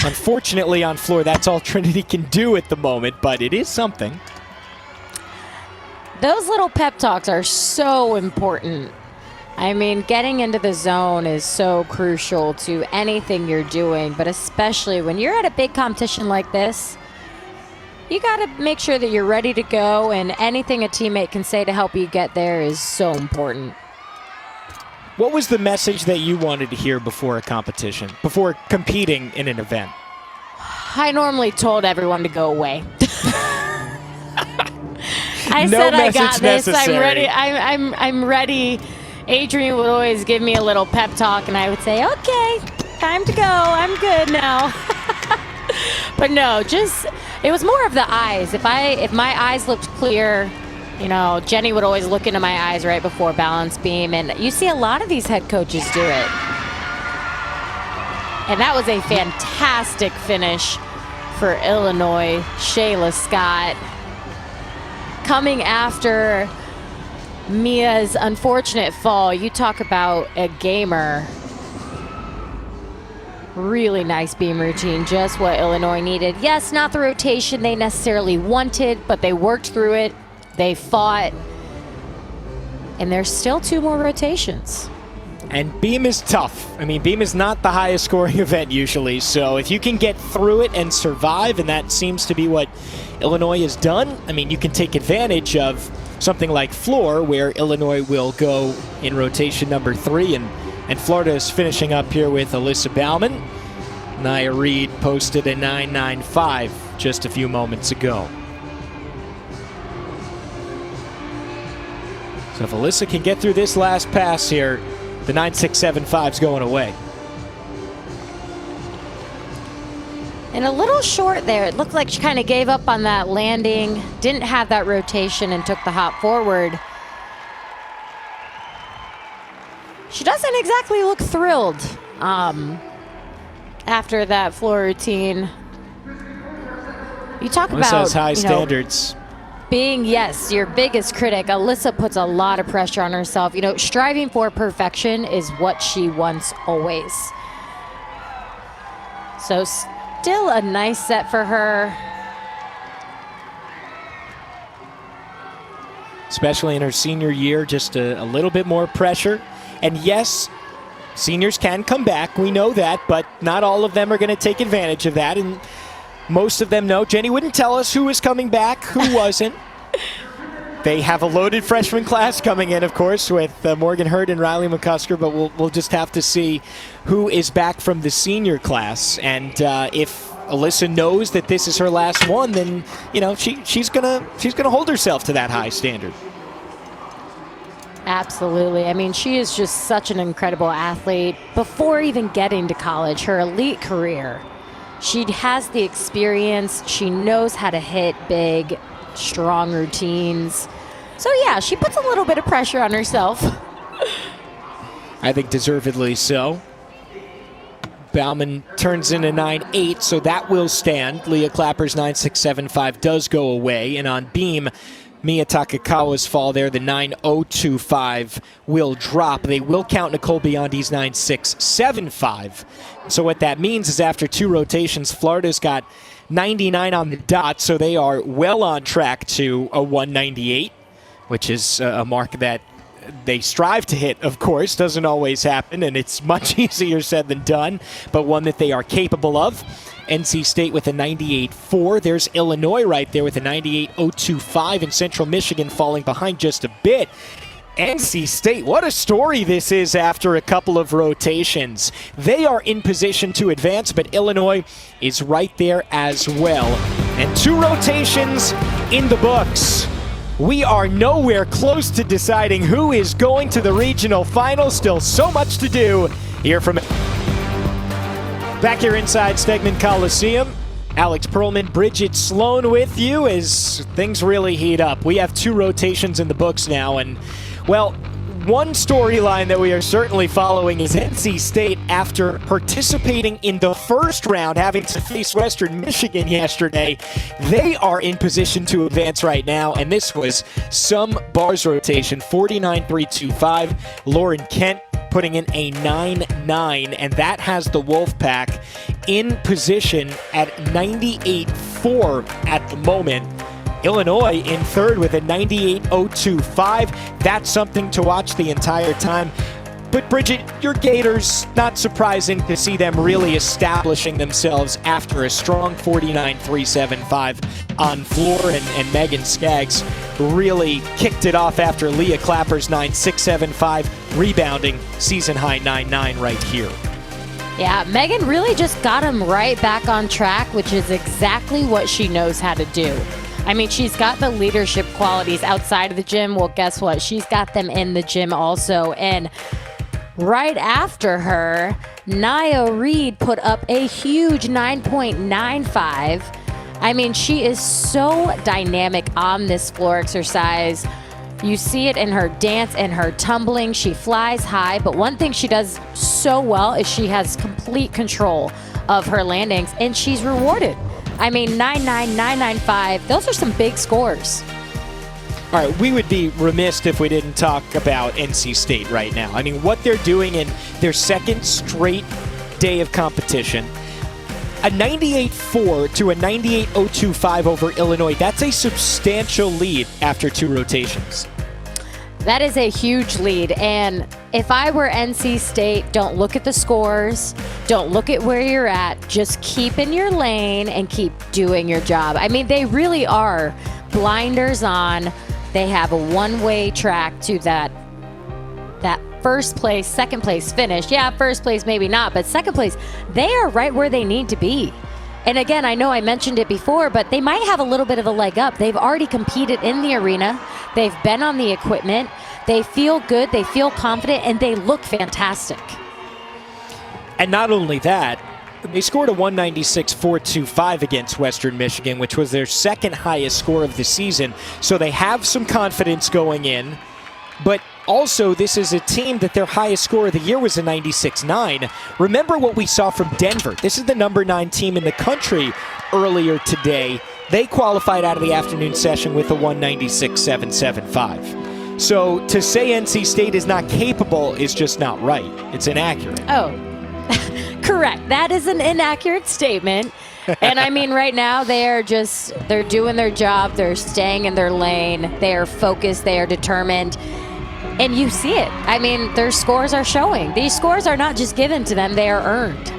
Unfortunately, on floor, that's all Trinity can do at the moment, but it is something. Those little pep talks are so important. I mean, getting into the zone is so crucial to anything you're doing, but especially when you're at a big competition like this, you got to make sure that you're ready to go, and anything a teammate can say to help you get there is so important. What was the message that you wanted to hear before a competition, before competing in an event? I normally told everyone to go away. I No said I got message this. necessary. I'm ready. I'm ready. Adrian would always give me a little pep talk, and I would say, "Okay, time to go. I'm good now." But no, just it was more of the eyes. If my eyes looked clear. You know, Jenny would always look into my eyes right before balance beam, and you see a lot of these head coaches do it. And that was a fantastic finish for Illinois. Shayla Scott coming after Mia's unfortunate fall. You talk about a gamer. Really nice beam routine, just what Illinois needed. Yes, not the rotation they necessarily wanted, but they worked through it. They fought, and there's still 2 more rotations. And beam is tough. I mean, beam is not the highest scoring event usually, so if you can get through it and survive, and that seems to be what Illinois has done, I mean, you can take advantage of something like floor, where Illinois will go in rotation number 3, and Florida is finishing up here with Alyssa Bauman. Nia Reed posted a 9.95 just a few moments ago. So if Alyssa can get through this last pass here, the 9675 is going away. And a little short there. It looked like she kind of gave up on that landing, didn't have that rotation, and took the hop forward. She doesn't exactly look thrilled after that floor routine. You talk Alyssa about has high standards. Being, yes, your biggest critic. Alyssa puts a lot of pressure on herself. You know, striving for perfection is what she wants always. So still a nice set for her. Especially in her senior year, just a little bit more pressure. And yes, seniors can come back. We know that, but not all of them are going to take advantage of that. And most of them know. Jenny wouldn't tell us who was coming back, who wasn't. They have a loaded freshman class coming in, of course, with Morgan Hurd and Riley McCusker, but we'll just have to see who is back from the senior class. And if Alyssa knows that this is her last one, then you know she's gonna hold herself to that high standard. Absolutely. I mean, she is just such an incredible athlete. Before even getting to college, her elite career, she has the experience. She knows how to hit big, strong routines. So yeah, she puts a little bit of pressure on herself. I think deservedly so. Bauman turns in a 9.8, so that will stand. Leah Clapper's 9.675 does go away. And on beam, Mia Takakawa's fall there, the 9.025 will drop. They will count Nicole Biondi's 9.675. So what that means is after 2 rotations, Florida's got 99 on the dot, so they are well on track to a 198, which is a mark that they strive to hit, of course. Doesn't always happen, and it's much easier said than done, but one that they are capable of. NC State with a 98.4. There's Illinois right there with a 98.025, and Central Michigan falling behind just a bit. NC State, what a story this is after a couple of rotations. They are in position to advance, but Illinois is right there as well. And 2 rotations in the books. We are nowhere close to deciding who is going to the regional final. Still so much to do here from back here inside Stegman Coliseum. Alex Perlman, Bridget Sloan with you as things really heat up. We have 2 rotations in the books now, and well, one storyline that we are certainly following is NC State, after participating in the first round, having to face Western Michigan yesterday. They are in position to advance right now, and this was some bars rotation. 49.325. Lauren Kent putting in a 9.9, and that has the Wolfpack in position at 98.4 at the moment. Illinois in third with a 98.025. That's something to watch the entire time. But Bridget, your Gators, not surprising to see them really establishing themselves after a strong 49.375 on floor, and Megan Skaggs really kicked it off after Leah Clapper's 9.675, rebounding season high 9.9 right here. Yeah, Megan really just got him right back on track, which is exactly what she knows how to do. I mean, she's got the leadership qualities outside of the gym. Well, guess what? She's got them in the gym also. And right after her, Nia Reed put up a huge 9.95. I mean, she is so dynamic on this floor exercise. You see it in her dance and her tumbling. She flies high, but one thing she does so well is she has complete control of her landings, and she's rewarded. I mean, 9.9, 9.95, those are some big scores. All right, we would be remiss if we didn't talk about NC State right now. I mean, what they're doing in their second straight day of competition, a 98.4 to a 98.025 over Illinois, that's a substantial lead after 2 rotations. That is a huge lead, and if I were NC State, don't look at the scores, don't look at where you're at, just keep in your lane and keep doing your job. I mean, they really are blinders on. They have a one-way track to that first place, second place finish. Yeah, first place maybe not, but second place, they are right where they need to be. And again, I know I mentioned it before, but they might have a little bit of a leg up. They've already competed in the arena. They've been on the equipment. They feel good, they feel confident, and they look fantastic. And not only that, they scored a 196.425 against Western Michigan, which was their second highest score of the season. So they have some confidence going in. But also, this is a team that their highest score of the year was a 96.9. Remember what we saw from Denver. This is the number 9 team in the country earlier today. They qualified out of the afternoon session with a 196.775. So to say NC State is not capable is just not right. It's inaccurate. Oh, correct. That is an inaccurate statement. And I mean, right now they're doing their job. They're staying in their lane. They are focused. They are determined. And you see it. I mean, their scores are showing. These scores are not just given to them. They are earned.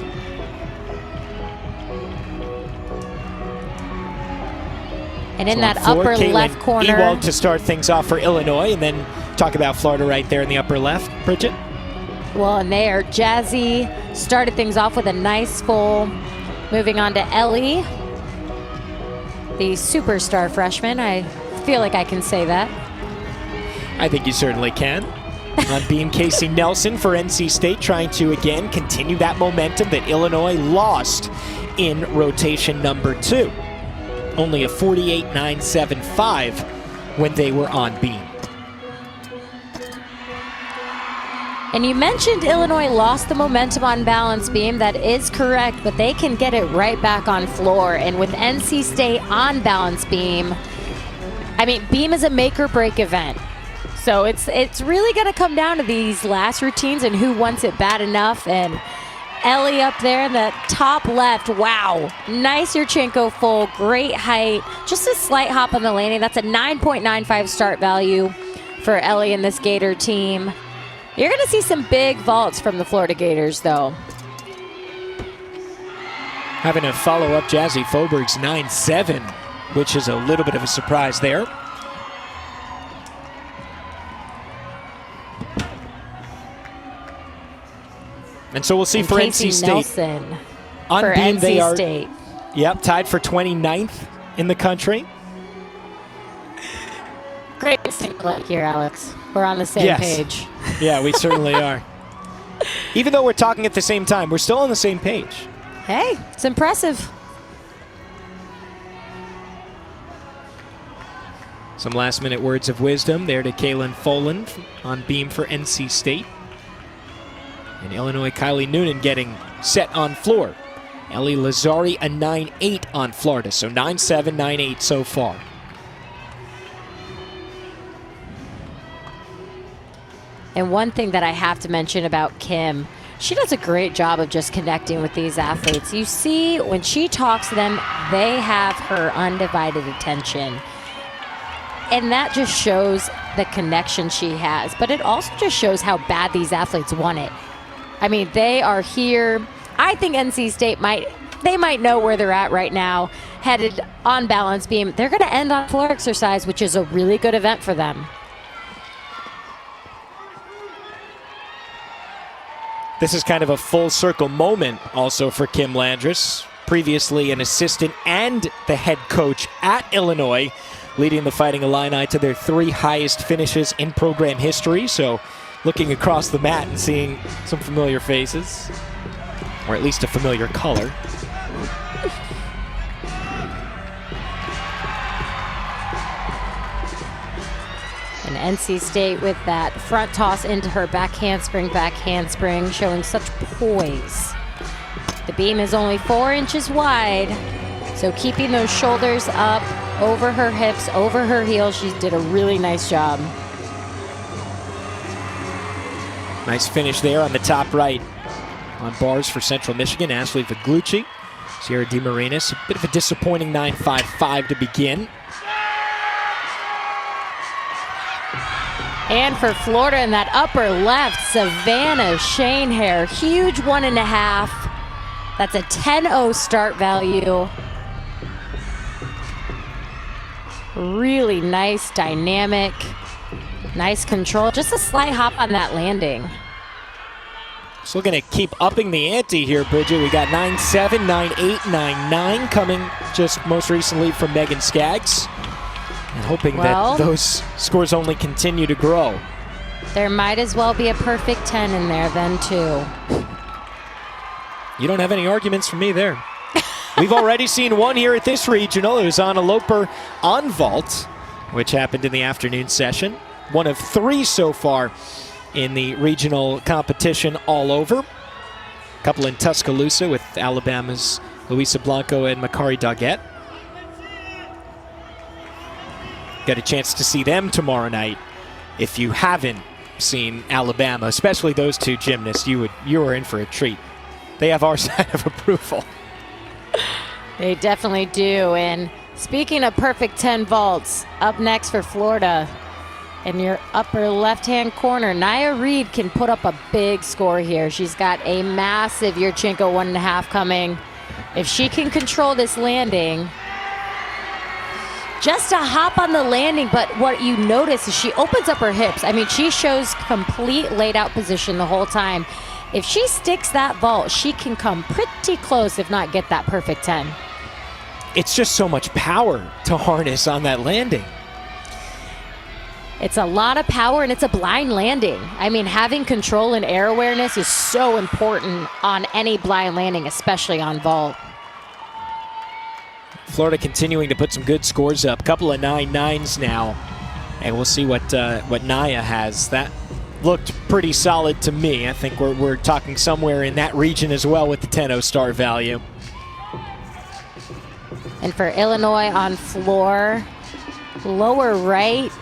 And in that upper left corner. Ewald to start things off for Illinois, and then talk about Florida right there in the upper left. Bridget? Well, and there, Jazzy started things off with a nice full. Moving on to Ellie, the superstar freshman. I feel like I can say that. I think you certainly can. On beam, Casey Nelson for NC State, trying to, again, continue that momentum that Illinois lost in rotation number 2. Only a 48.975 when they were on beam. And you mentioned Illinois lost the momentum on balance beam. That is correct, but they can get it right back on floor. And with NC State on balance beam, I mean, beam is a make or break event. So it's really going to come down to these last routines and who wants it bad enough. And Ellie up there in the top left, wow. Nice Yurchenko full, great height. Just a slight hop on the landing. That's a 9.95 start value for Ellie and this Gator team. You're going to see some big vaults from the Florida Gators, though. Having a follow-up, Jazzy Foberg's 9.7, which is a little bit of a surprise there. And so we'll see for NC State. Nelson on for beam, NC they are State. tied for 29th in the country. Great look here, Alex. We're on the same page. Yeah, we certainly are. Even though we're talking at the same time, we're still on the same page. Hey, it's impressive. Some last-minute words of wisdom there to Kaylin Foland on beam for NC State. And Illinois, Kylie Noonan getting set on floor. Ellie Lazari, a 9.8 on Florida, so 9.7, 9.8 so far. And one thing that I have to mention about Kim, she does a great job of just connecting with these athletes. You see, when she talks to them, they have her undivided attention. And that just shows the connection she has. But it also just shows how bad these athletes want it. I mean, they are here. I think NC State might know where they're at right now, headed on balance beam. They're going to end on floor exercise, which is a really good event for them. This is kind of a full circle moment also for Kim Landress, previously an assistant and the head coach at Illinois, leading the Fighting Illini to their 3 highest finishes in program history. So looking across the mat and seeing some familiar faces, or at least a familiar color. And NC State with that front toss into her back handspring, showing such poise. The beam is only 4 inches wide, so keeping those shoulders up, over her hips, over her heels, she did a really nice job. Nice finish there on the top right. On bars for Central Michigan, Ashley Viglucci. Sierra DeMarinis, a bit of a disappointing 9.55 to begin. And for Florida in that upper left, Savannah Shanehair, huge 1.5. That's a 10.0 start value. Really nice, dynamic, nice control. Just a slight hop on that landing. Still going to keep upping the ante here, Bridget. We got 9.7, 9.8, 9.9 coming just most recently from Megan Skaggs. And hoping that those scores only continue to grow. There might as well be a perfect 10 in there then, too. You don't have any arguments from me there. We've already seen one here at this regional. It was Anna Loper on vault, which happened in the afternoon session. One of 3 so far in the regional competition all over. A couple in Tuscaloosa with Alabama's Luisa Blanco and Makari Doggett. Got a chance to see them tomorrow night. If you haven't seen Alabama, especially those 2 gymnasts, you are in for a treat. They have our side of approval. They definitely do. And speaking of perfect 10 vaults, up next for Florida, in your upper left-hand corner, Nia Reed can put up a big score here. She's got a massive Yurchenko 1.5 coming. If she can control this landing, just a hop on the landing, but what you notice is she opens up her hips. I mean, she shows complete laid out position the whole time. If she sticks that vault, she can come pretty close, if not get that perfect 10. It's just so much power to harness on that landing. It's a lot of power, and it's a blind landing. I mean, having control and air awareness is so important on any blind landing, especially on vault. Florida continuing to put some good scores up. Couple of 9.9s now. And we'll see what Nia has. That looked pretty solid to me. I think we're talking somewhere in that region as well with the 10-0 star value. And for Illinois on floor, lower right,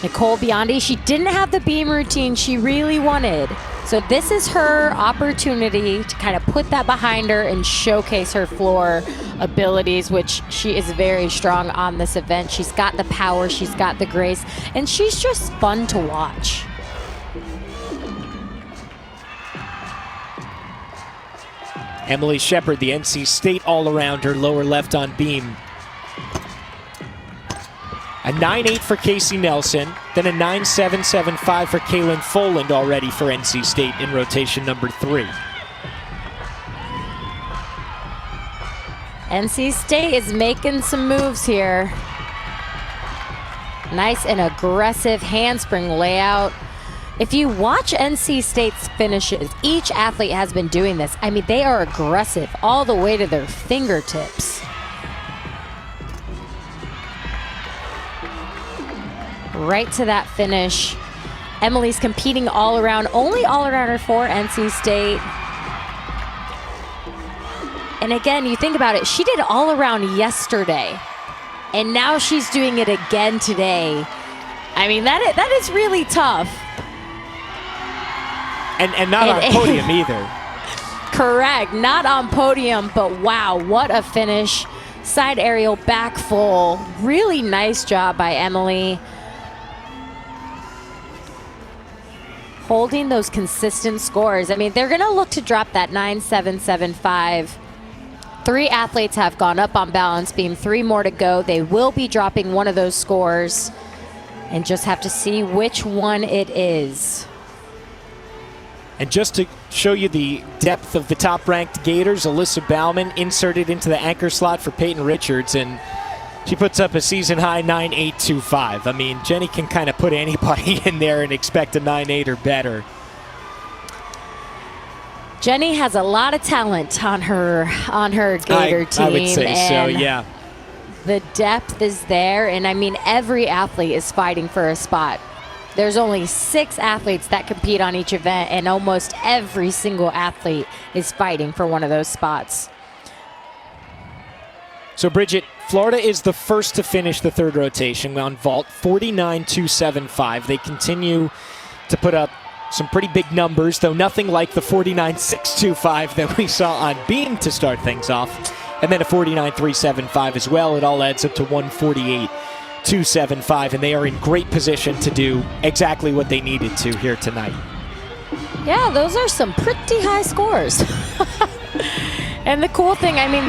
Nicole Biondi, she didn't have the beam routine she really wanted. So this is her opportunity to kind of put that behind her and showcase her floor abilities, which she is very strong on this event. She's got the power, she's got the grace, and she's just fun to watch. Emily Shepard, the NC State all-arounder, lower left on beam. A 9.8 for Casey Nelson, then a 9.775 for Kaylin Foland already for NC State in rotation number 3. NC State is making some moves here. Nice and aggressive handspring layout. If you watch NC State's finishes, each athlete has been doing this. I mean, they are aggressive all the way to their fingertips. Right to that finish. Emily's competing all around, only all-arounder for NC State. And again, you think about it, she did all around yesterday, and now she's doing it again today. I mean, that is really tough. And not on podium either. Correct, not on podium, but wow, what a finish. Side aerial, back full. Really nice job by Emily. Holding those consistent scores. I mean, they're gonna look to drop that 9.775. 3 athletes have gone up on balance beam, 3 more to go. They will be dropping one of those scores and just have to see which one it is. And just to show you the depth of the top-ranked Gators, Alyssa Bauman inserted into the anchor slot for Peyton Richards, and she puts up a season-high 9.825. I mean, Jenny can kind of put anybody in there and expect a 9.8 or better. Jenny has a lot of talent on her Gator team. I would say so, yeah. The depth is there, and I mean, every athlete is fighting for a spot. There's only 6 athletes that compete on each event, and almost every single athlete is fighting for one of those spots. So, Bridget, Florida is the first to finish the 3rd rotation on vault, 49.275. They continue to put up some pretty big numbers, though nothing like the 49.625 that we saw on beam to start things off. And then a 49.375 as well. It all adds up to 148.275, and they are in great position to do exactly what they needed to here tonight. Yeah, those are some pretty high scores. And the cool thing, I mean,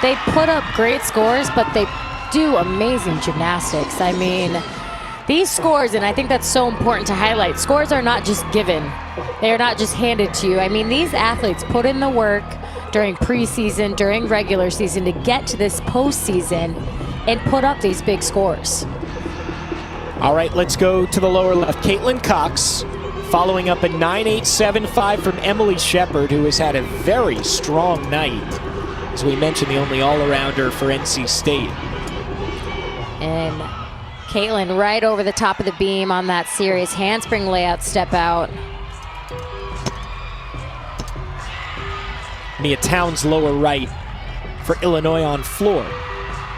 they put up great scores, but they do amazing gymnastics. I mean, these scores, and I think that's so important to highlight, scores are not just given. They are not just handed to you. I mean, these athletes put in the work during preseason, during regular season to get to this postseason and put up these big scores. All right, let's go to the lower left. Caitlin Cox following up a 9.875 from Emily Shepard, who has had a very strong night. As we mentioned, the only all-arounder for NC State. And Caitlin right over the top of the beam on that serious handspring layout step out. Mia Towns lower right for Illinois on floor.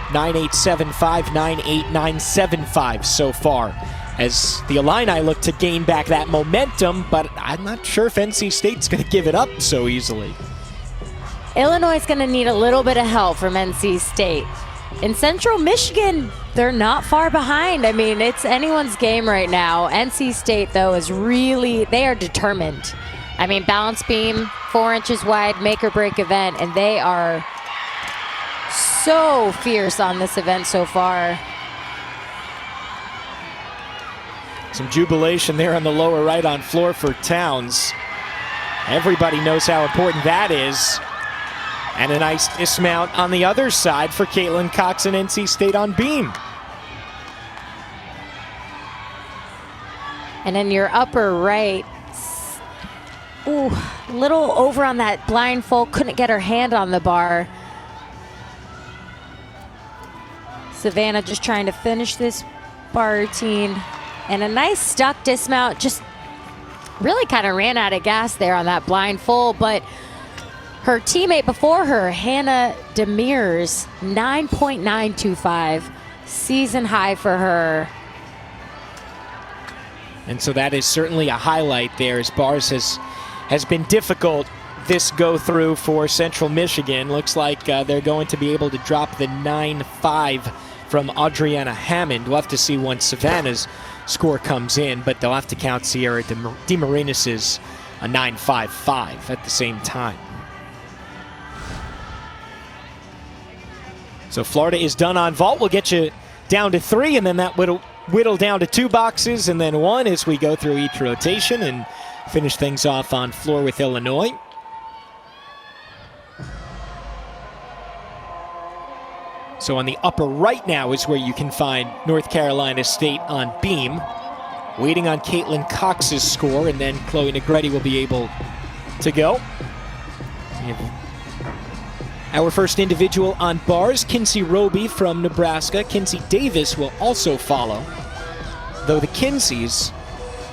9.875, 9.8975 so far, as the Illini look to gain back that momentum, but I'm not sure if NC State's going to give it up so easily. Illinois is going to need a little bit of help from NC State. In Central Michigan, they're not far behind. I mean, it's anyone's game right now. NC State, though, is really, they are determined. I mean, balance beam, 4 inches wide, make or break event, and they are so fierce on this event so far. Some jubilation there on the lower right on floor for Towns. Everybody knows how important that is. And a nice dismount on the other side for Caitlin Cox and NC State on beam. And in your upper right, ooh, little over on that blindfold, couldn't get her hand on the bar. Savannah just trying to finish this bar routine. And a nice stuck dismount, just really kind of ran out of gas there on that blind full, but her teammate before her, Hannah Demers, 9.925, season high for her. And so that is certainly a highlight there, as bars has been difficult this go through for Central Michigan. Looks like they're going to be able to drop the 9-5 from Adriana Hammond. We'll have to see once Savannah's score comes in, but they'll have to count Sierra DeMarinis's a 9.55 at the same time. So Florida is done on vault. We'll get you down to 3, and then that whittle down to 2 boxes, and then 1 as we go through each rotation and finish things off on floor with Illinois. So on the upper right now is where you can find North Carolina State on beam. Waiting on Caitlin Cox's score, and then Chloe Negretti will be able to go. We have our first individual on bars, Kinsey Roby from Nebraska. Kinsey Davis will also follow, though the Kinseys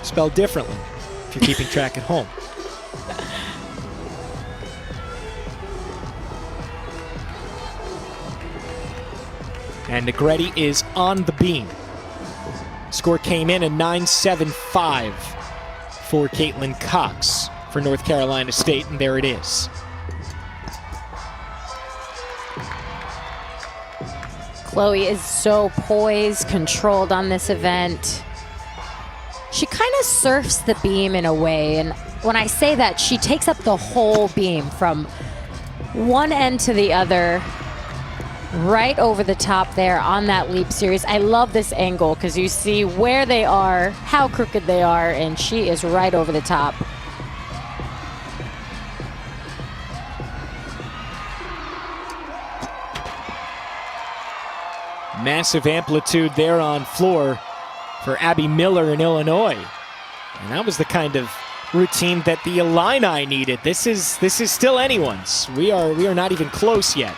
spelled differently, if you're keeping track at home. And Negretti is on the beam. Score came in at 9.75 for Caitlin Cox for North Carolina State, and there it is. Chloe is so poised, controlled on this event. She kind of surfs the beam in a way, and when I say that, she takes up the whole beam from one end to the other, right over the top there on that leap series. I love this angle because you see where they are, how crooked they are, and she is right over the top. Massive amplitude there on floor for Abby Miller in Illinois. And that was the kind of routine that the Illini needed. This is still anyone's. We are not even close yet.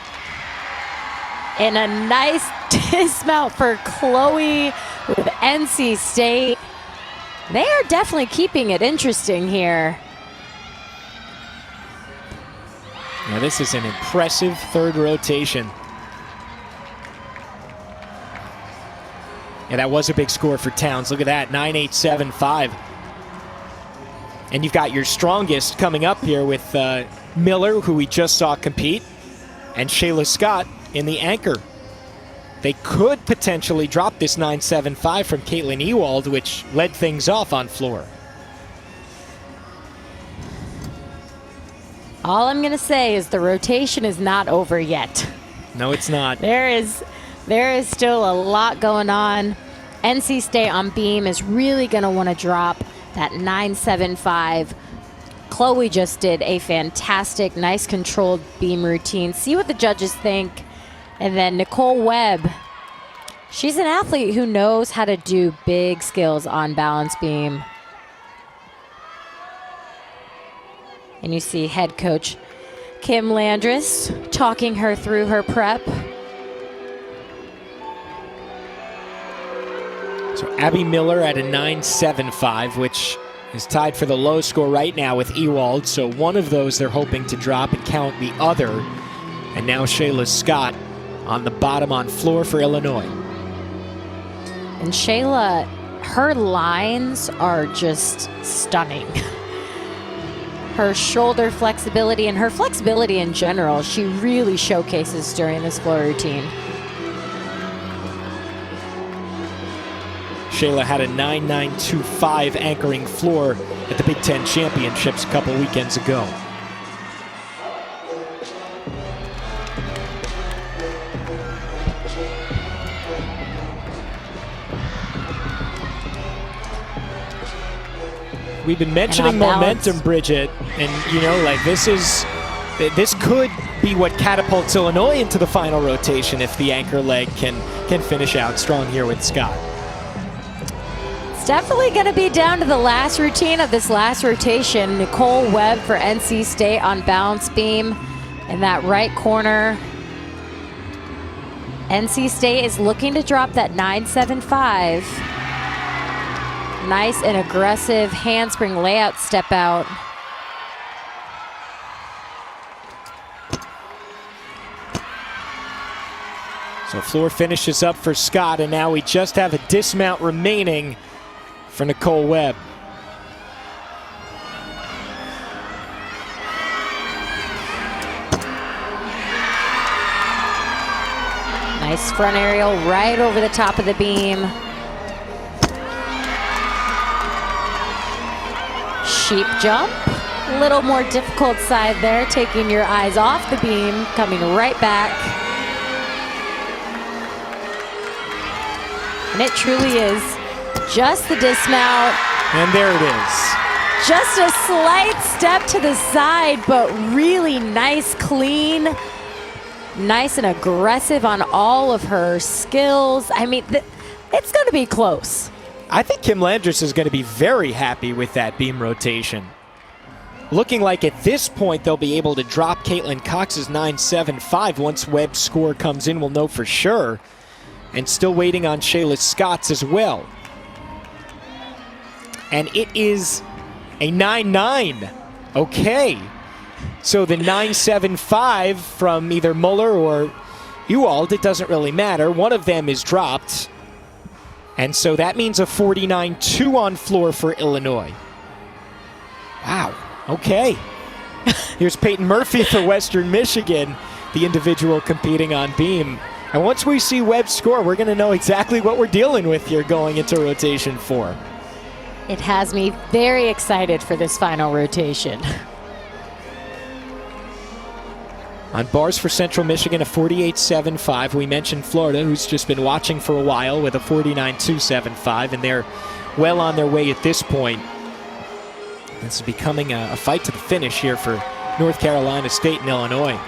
And a nice dismount for Chloe with NC State. They are definitely keeping it interesting here. Now this is an impressive third rotation. Yeah, that was a big score for Towns. Look at that, 9.875. And you've got your strongest coming up here with Miller, who we just saw compete, and Shayla Scott in the anchor. They could potentially drop this 9.75 from Caitlin Ewald, which led things off on floor. All I'm going to say is the rotation is not over yet. No, it's not. There is still a lot going on. NC State on beam is really going to want to drop that 9.75. Chloe just did a fantastic, nice controlled beam routine. See what the judges think. And then Nicole Webb, she's an athlete who knows how to do big skills on balance beam. And you see head coach Kim Landris talking her through her prep. So Abby Miller at a 9.75, which is tied for the low score right now with Ewald. So one of those they're hoping to drop and count the other. And now Shayla Scott on the bottom on floor for Illinois. And Shayla, her lines are just stunning. Her shoulder flexibility and her flexibility in general, she really showcases during this floor routine. Shayla had a 9.925 anchoring floor at the Big Ten Championships a couple weekends ago. We've been mentioning momentum, Bridget, and you know, like this could be what catapults Illinois into the final rotation if the anchor leg can finish out strong here with Scott. It's definitely going to be down to the last routine of this last rotation. Nicole Webb for NC State on balance beam in that right corner. NC State is looking to drop that 9.75. Nice and aggressive handspring layout step out. So floor finishes up for Scott, and now we just have a dismount remaining for Nicole Webb. Nice front aerial right over the top of the beam. Sheep jump. A little more difficult side there, taking your eyes off the beam, coming right back. And it truly is just the dismount. And there it is. Just a slight step to the side, but really nice, clean, nice and aggressive on all of her skills. I mean, it's going to be close. I think Kim Landers is going to be very happy with that beam rotation. Looking like at this point they'll be able to drop Caitlin Cox's 9.75 once Webb's score comes in. We'll know for sure. And still waiting on Shayla Scott's as well. And it is a 9.9. Okay. So the 9.75 from either Muller or Ewald, it doesn't really matter. One of them is dropped. And so that means a 49.2 on floor for Illinois. Wow. Okay. Here's Peyton Murphy for Western Michigan, the individual competing on beam. And once we see Webb score, we're going to know exactly what we're dealing with here going into rotation 4. It has me very excited for this final rotation. On bars for Central Michigan, a 48.75. We mentioned Florida, who's just been watching for a while with a 49.275, and they're well on their way at this point. This is becoming a fight to the finish here for North Carolina State and Illinois.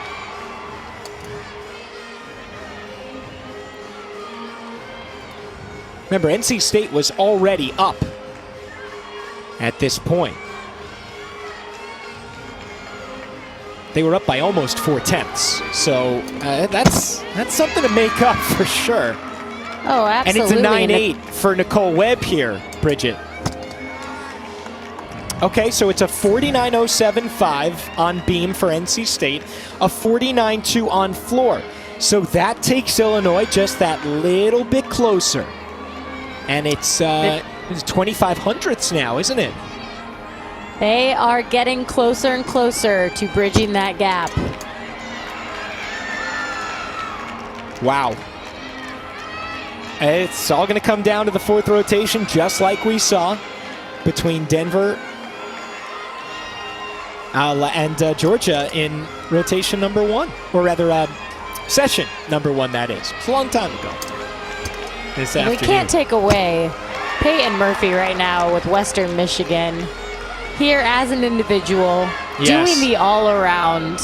Remember, NC State was already up at this point. They were up by almost 4/10, so that's something to make up for sure. Oh, absolutely. And it's a 9.8 for Nicole Webb here, Bridget. Okay, so it's a 49.075 on beam for NC State, a 49.2 on floor. So that takes Illinois just that little bit closer. And it's 25 hundredths now, isn't it? They are getting closer and closer to bridging that gap. Wow. It's all going to come down to the fourth rotation, just like we saw between Denver and Georgia in rotation number 1. Or rather, session number 1, that is. It's a long time ago. This afternoon. We can't take away Peyton Murphy right now with Western Michigan. Here as an individual, yes, doing the all-around.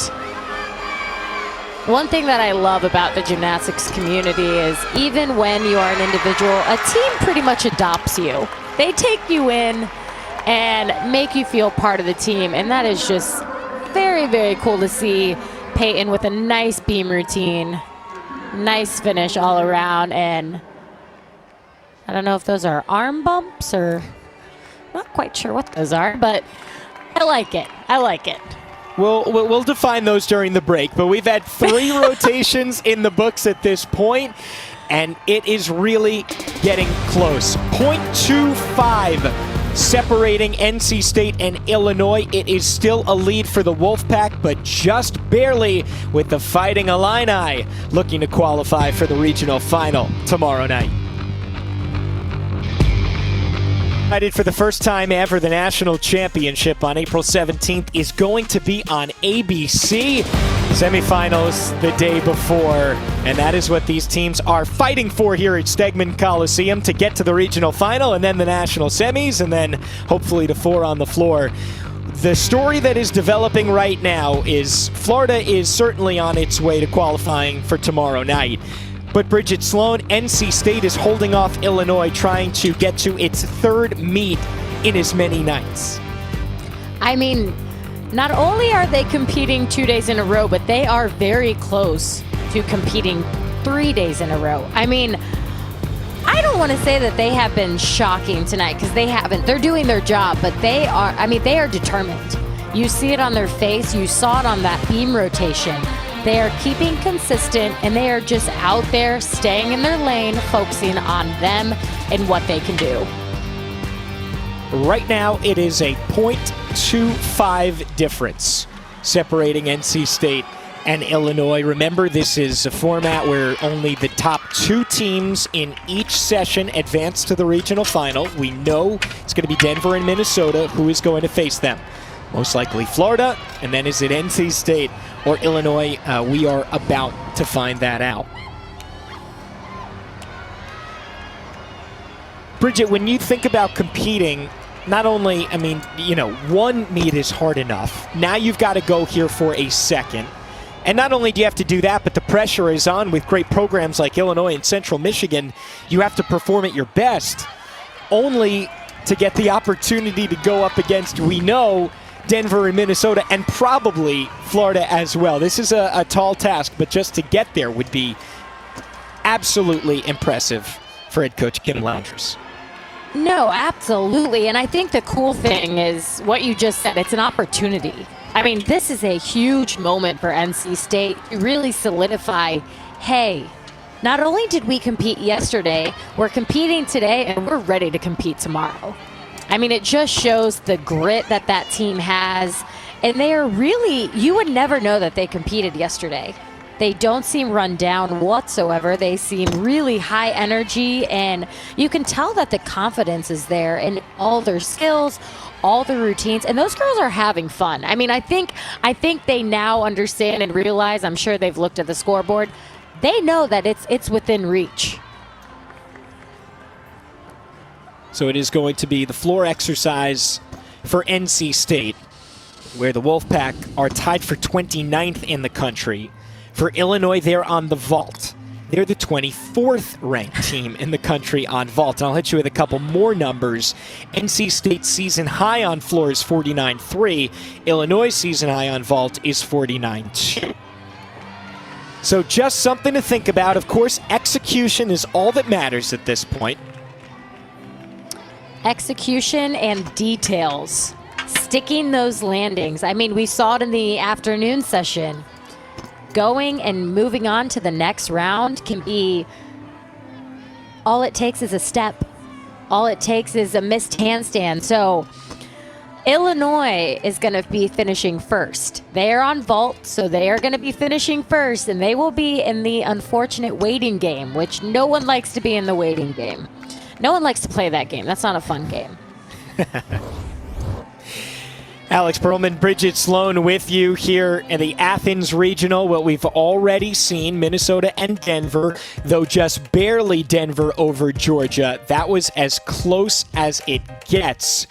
One thing that I love about the gymnastics community is even when you are an individual, a team pretty much adopts you. They take you in and make you feel part of the team, and that is just very, very cool to see. Peyton with a nice beam routine, nice finish all around, and I don't know if those are arm bumps or not quite sure what those are, but I like it. I like it. We'll define those during the break, but we've had 3 rotations in the books at this point, and it is really getting close. 0.25 separating NC State and Illinois. It is still a lead for the Wolfpack, but just barely, with the Fighting Illini looking to qualify for the regional final tomorrow night. For the first time ever, the national championship on April 17th is going to be on ABC. Semifinals the day before, and that is what these teams are fighting for here at Stegman Coliseum, to get to the regional final and then the national semis, and then hopefully to 4 on the floor. The story that is developing right now is Florida is certainly on its way to qualifying for tomorrow night. But Bridget Sloan, NC State is holding off Illinois, trying to get to its 3rd meet in as many nights. I mean, not only are they competing 2 days in a row, but they are very close to competing 3 days in a row. I mean, I I don't want to say that they have been shocking tonight, because they haven't. They're doing their job, but they are determined. You see it on their face. You saw it on that beam rotation. They are keeping consistent, and they are just out there staying in their lane, focusing on them and what they can do. Right now, it is a .25 difference separating NC State and Illinois. Remember, this is a format where only the top 2 teams in each session advance to the regional final. We know it's going to be Denver and Minnesota. Who is going to face them? Most likely Florida, and then is it NC State or Illinois? We are about to find that out. Bridget, when you think about competing, not only, one meet is hard enough. Now you've got to go here for a second. And not only do you have to do that, but the pressure is on with great programs like Illinois and Central Michigan. You have to perform at your best, only to get the opportunity to go up against, we know, Denver and Minnesota, and probably Florida as well. This is a tall task, but just to get there would be absolutely impressive for head coach Kim Lounders. No, absolutely. And I think the cool thing is what you just said. It's an opportunity. I mean, this is a huge moment for NC State to really solidify, hey, not only did we compete yesterday, we're competing today, and we're ready to compete tomorrow. I mean, it just shows the grit that that team has. And they are really, you would never know that they competed yesterday. They don't seem run down whatsoever. They seem really high energy, and you can tell that the confidence is there in all their skills, all the routines, and those girls are having fun. I mean, I think they now understand and realize, I'm sure they've looked at the scoreboard, they know that it's within reach. So it is going to be the floor exercise for NC State, where the Wolfpack are tied for 29th in the country. For Illinois, they're on the vault. They're the 24th ranked team in the country on vault. And I'll hit you with a couple more numbers. NC State's season high on floor is 49.3. Illinois' season high on vault is 49.2. So just something to think about. Of course, execution is all that matters at this point. Execution and details. Sticking those landings. I mean, we saw it in the afternoon session. Going and moving on to the next round can be, all it takes is a step. All it takes is a missed handstand. So Illinois is going to be finishing first. They are on vault, so they are going to be finishing first, and they will be in the unfortunate waiting game, which no one likes to be in the waiting game. No one likes to play that game. That's not a fun game. Alex Perlman, Bridget Sloan with you here in the Athens Regional. What we've already seen, Minnesota and Denver, though just barely Denver over Georgia. That was as close as it gets.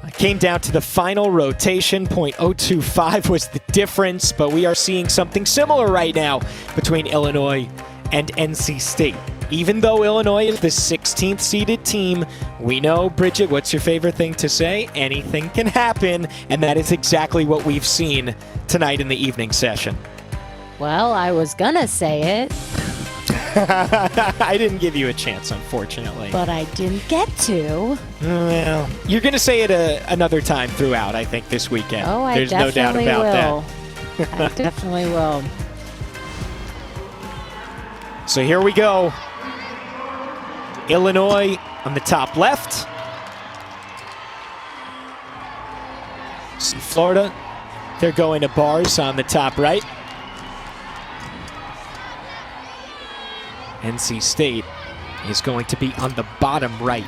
It came down to the final rotation. .025 was the difference, but we are seeing something similar right now between Illinois and NC State. Even though Illinois is the 16th seeded team, we know, Bridget, what's your favorite thing to say? Anything can happen, and that is exactly what we've seen tonight in the evening session. Well, I was gonna say it. I didn't give you a chance, unfortunately. But I didn't get to. Well, you're going to say it another time throughout, I think, this weekend. Oh, I There's definitely no doubt about will. that. I definitely will. So here we go. Illinois on the top left. See Florida. They're going to bars on the top right. NC State is going to be on the bottom right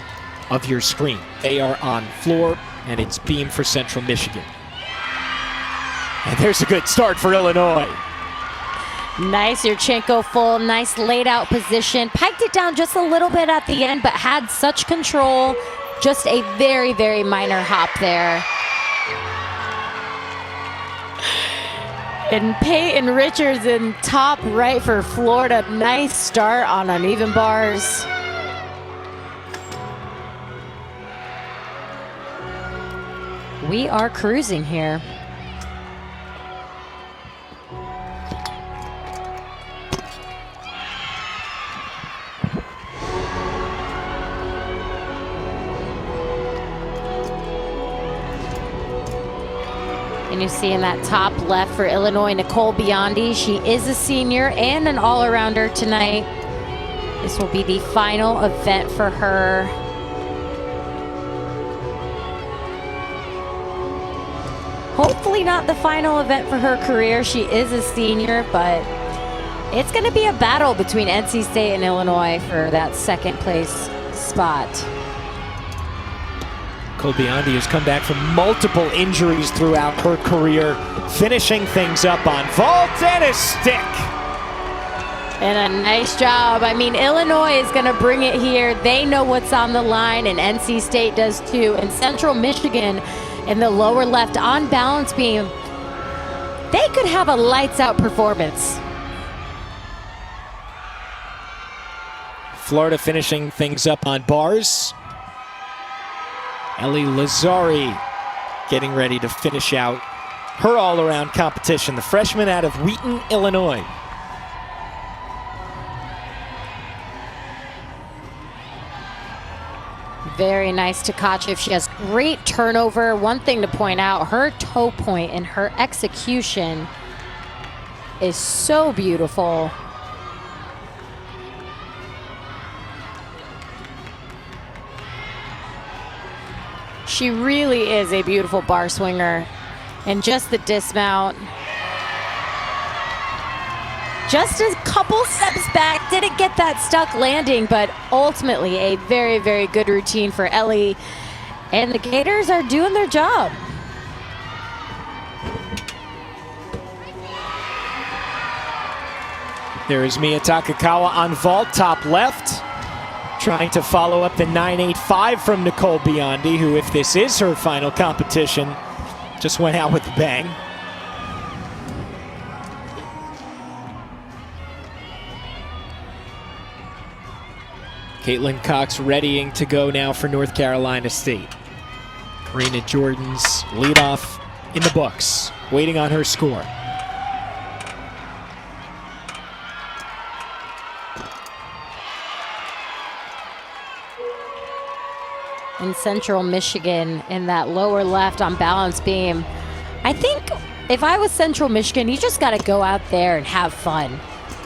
of your screen. They are on floor, and it's beam for Central Michigan. And there's a good start for Illinois. Nice Yurchenko full, nice laid out position. Piked it down just a little bit at the end, but had such control. Just a very, very minor hop there. And Peyton Richards in top right for Florida. Nice start on uneven bars. We are cruising here. And you see in that top left for Illinois, Nicole Biondi. She is a senior and an all-arounder tonight. This will be the final event for her. Hopefully not the final event for her career. She is a senior, but it's going to be a battle between NC State and Illinois for that second place spot. Biondi has come back from multiple injuries throughout her career, finishing things up on vault and a stick. And a nice job. I mean, Illinois is going to bring it here. They know what's on the line, and NC State does too. And Central Michigan in the lower left on balance beam, they could have a lights-out performance. Florida finishing things up on bars. Ellie Lazzari getting ready to finish out her all-around competition, the freshman out of Wheaton, Illinois. Very nice to Tkachev. She has great turnover. One thing to point out, her toe point and her execution is so beautiful. She really is a beautiful bar swinger. And just the dismount. Just a couple steps back, didn't get that stuck landing, but ultimately a very, very good routine for Ellie. And the Gators are doing their job. There is Mia Takakawa on vault, top left. Trying to follow up the 9.85 from Nicole Biondi, who, if this is her final competition, just went out with a bang. Caitlin Cox readying to go now for North Carolina State. Karina Jordan's leadoff in the books, waiting on her score. In Central Michigan, in that lower left on balance beam. I think if I was Central Michigan, you just got to go out there and have fun.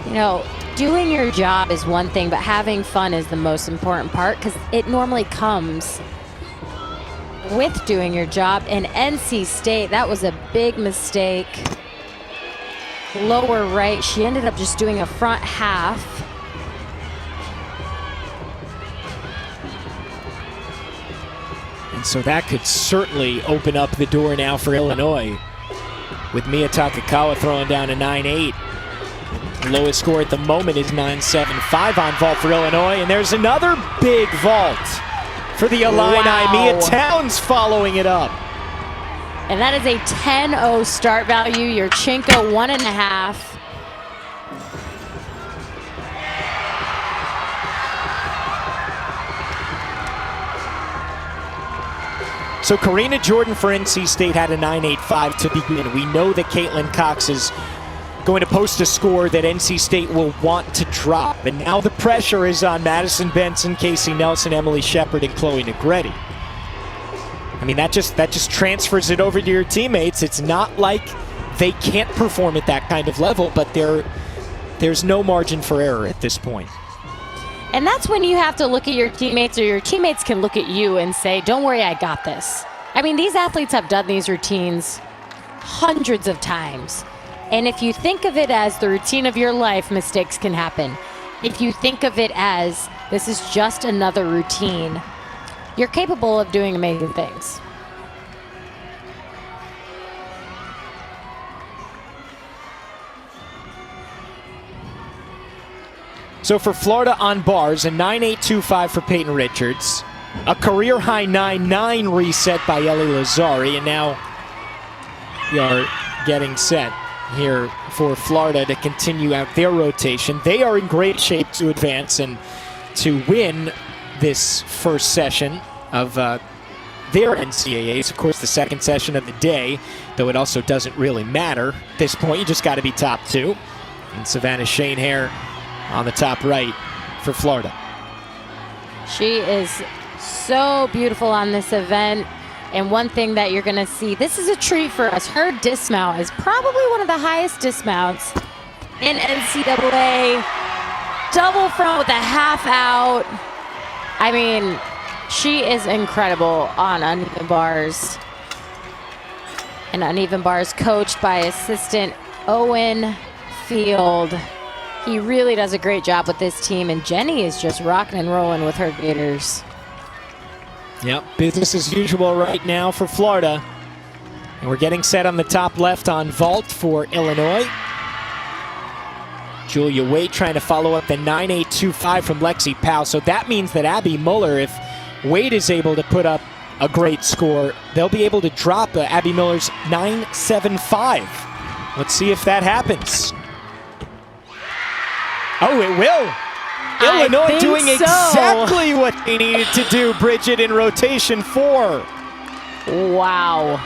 You know, doing your job is one thing, but having fun is the most important part, because it normally comes with doing your job. And NC State, that was a big mistake. Lower right, she ended up just doing a front half. And so that could certainly open up the door now for Illinois, with Mia Takakawa throwing down a 9.8. The lowest score at the moment is 9.75 on vault for Illinois, and there's another big vault for the Illini. Wow. Mia Towns following it up. And that is a 10-0 start value. Your Chinko 1.5. So Karina Jordan for NC State had a 9.85 to begin. We know that Caitlin Cox is going to post a score that NC State will want to drop. And now the pressure is on Madison Benson, Casey Nelson, Emily Shepard, and Chloe Negretti. I mean, that just transfers it over to your teammates. It's not like they can't perform at that kind of level, but there's no margin for error at this point. And that's when you have to look at your teammates, or your teammates can look at you and say, don't worry, I got this. I mean, these athletes have done these routines hundreds of times. And if you think of it as the routine of your life, mistakes can happen. If you think of it as this is just another routine, you're capable of doing amazing things. So for Florida on bars, a 9.825 for Peyton Richards, a career-high 9.9 reset by Ellie Lazzari, and now we are getting set here for Florida to continue out their rotation. They are in great shape to advance and to win this first session of their NCAAs. Of course, the second session of the day, though it also doesn't really matter at this point. You just got to be top two. And Savannah Schoenherr on the top right for Florida. She is so beautiful on this event. And one thing that you're going to see, this is a treat for us. Her dismount is probably one of the highest dismounts in NCAA. Double front with a half out. I mean, she is incredible on uneven bars. And uneven bars coached by assistant Owen Field. He really does a great job with this team, and Jenny is just rocking and rolling with her Gators. Yep, business as usual right now for Florida. And we're getting set on the top left on vault for Illinois. Julia Waite trying to follow up the 9825 from Lexi Powell. So that means that Abby Muller, if Waite is able to put up a great score, they'll be able to drop Abby Miller's 975. Let's see if that happens. Oh, it will. Illinois doing exactly what they needed to do, Bridget, in rotation 4. Wow.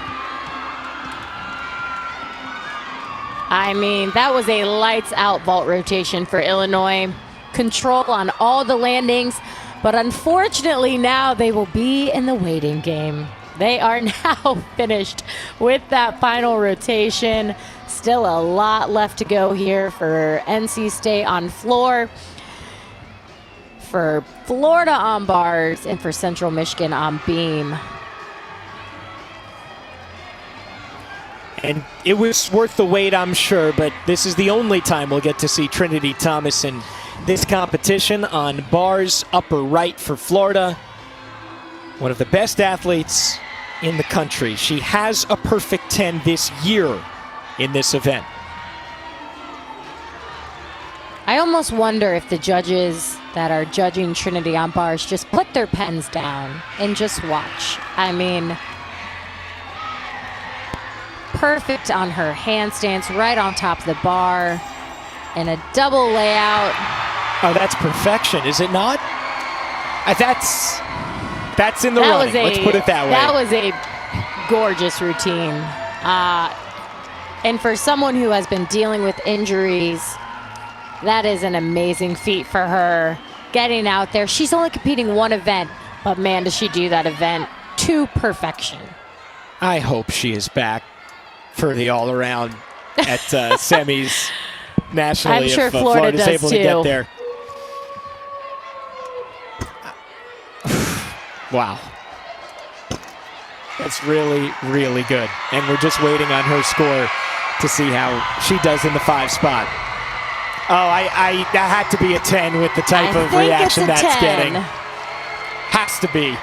I mean, that was a lights out vault rotation for Illinois. Control on all the landings, but unfortunately now they will be in the waiting game. They are now finished with that final rotation. Still a lot left to go here for NC State on floor, for Florida on bars, and for Central Michigan on beam. And it was worth the wait, I'm sure, but this is the only time we'll get to see Trinity Thomas in this competition on bars, upper right for Florida. One of the best athletes in the country. She has a perfect 10 this year in this event. I almost wonder if the judges that are judging Trinity on bars just put their pens down and just watch. I mean, perfect on her handstands, right on top of the bar, and a double layout. Oh, that's perfection, is it not? That's in the running. Let's put it that way. That was a gorgeous routine. And for someone who has been dealing with injuries, that is an amazing feat for her. Getting out there. She's only competing one event, but man, does she do that event to perfection. I hope she is back for the all-around at semis nationally. I'm sure if Florida Florida's does able too. to get there. Wow. That's really, really good. And we're just waiting on her score to see how she does in the 5 spot. Oh, that had to be a 10 with the type of reaction that's 10. getting. Has to be.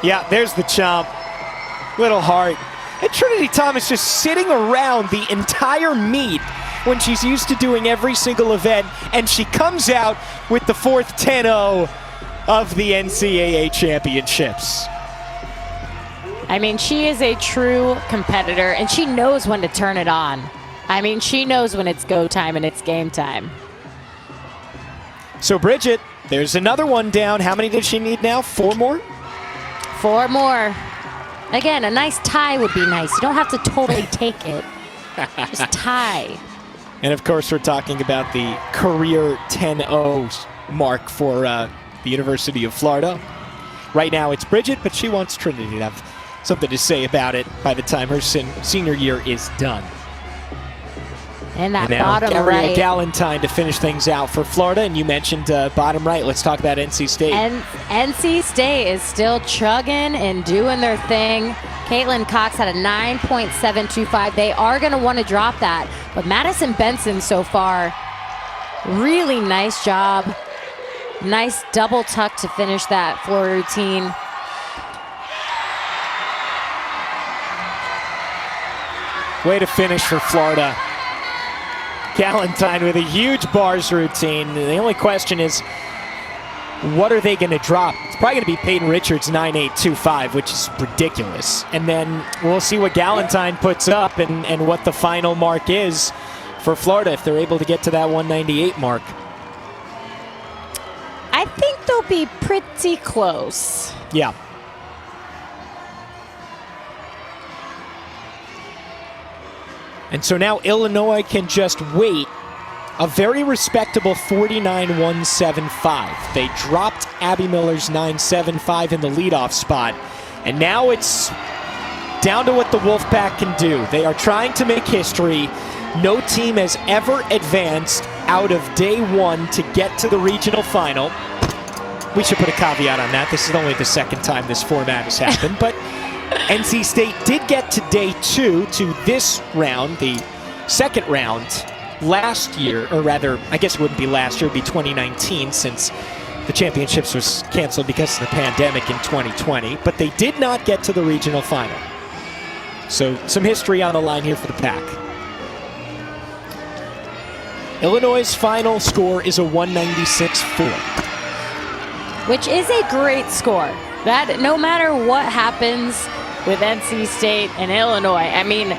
Yeah, there's the chomp. Little heart. And Trinity Thomas just sitting around the entire meet when she's used to doing every single event, and she comes out with the 4th 10-0 of the NCAA championships. I mean, she is a true competitor, and she knows when to turn it on. I mean, she knows when it's go time and it's game time. So, Bridget, there's another one down. How many does she need now? 4 more? 4 more. Again, a nice tie would be nice. You don't have to totally take it. Just tie. And, of course, we're talking about the career 10-0 mark for the University of Florida. Right now it's Bridget, but she wants Trinity to have something to say about it by the time her senior year is done. And that now, bottom right. Galentine to finish things out for Florida. And you mentioned bottom right. Let's talk about NC State. And NC State is still chugging and doing their thing. Caitlin Cox had a 9.725. They are going to want to drop that. But Madison Benson so far, really nice job. Nice double tuck to finish that floor routine. Way to finish for Florida. Galentine with a huge bars routine. The only question is, what are they going to drop? It's probably going to be Peyton Richards' 9.825, which is ridiculous. And then we'll see what Galentine puts up and what the final mark is for Florida if they're able to get to that 198 mark. I think they'll be pretty close. Yeah. And so now Illinois can just wait a very respectable 49.175. They dropped Abby Miller's 9.75 in the leadoff spot. And now it's down to what the Wolfpack can do. They are trying to make history. No team has ever advanced out of day one to get to the regional final. We should put a caveat on that. This is only the second time this format has happened, but NC State did get to day two, to this round, the second round, last year, or rather, I guess it wouldn't be last year, it would be 2019, since the championships was canceled because of the pandemic in 2020, but they did not get to the regional final. So some history on the line here for the Pack. Illinois' final score is a 196-4. Which is a great score. That no matter what happens with NC State and Illinois, I mean,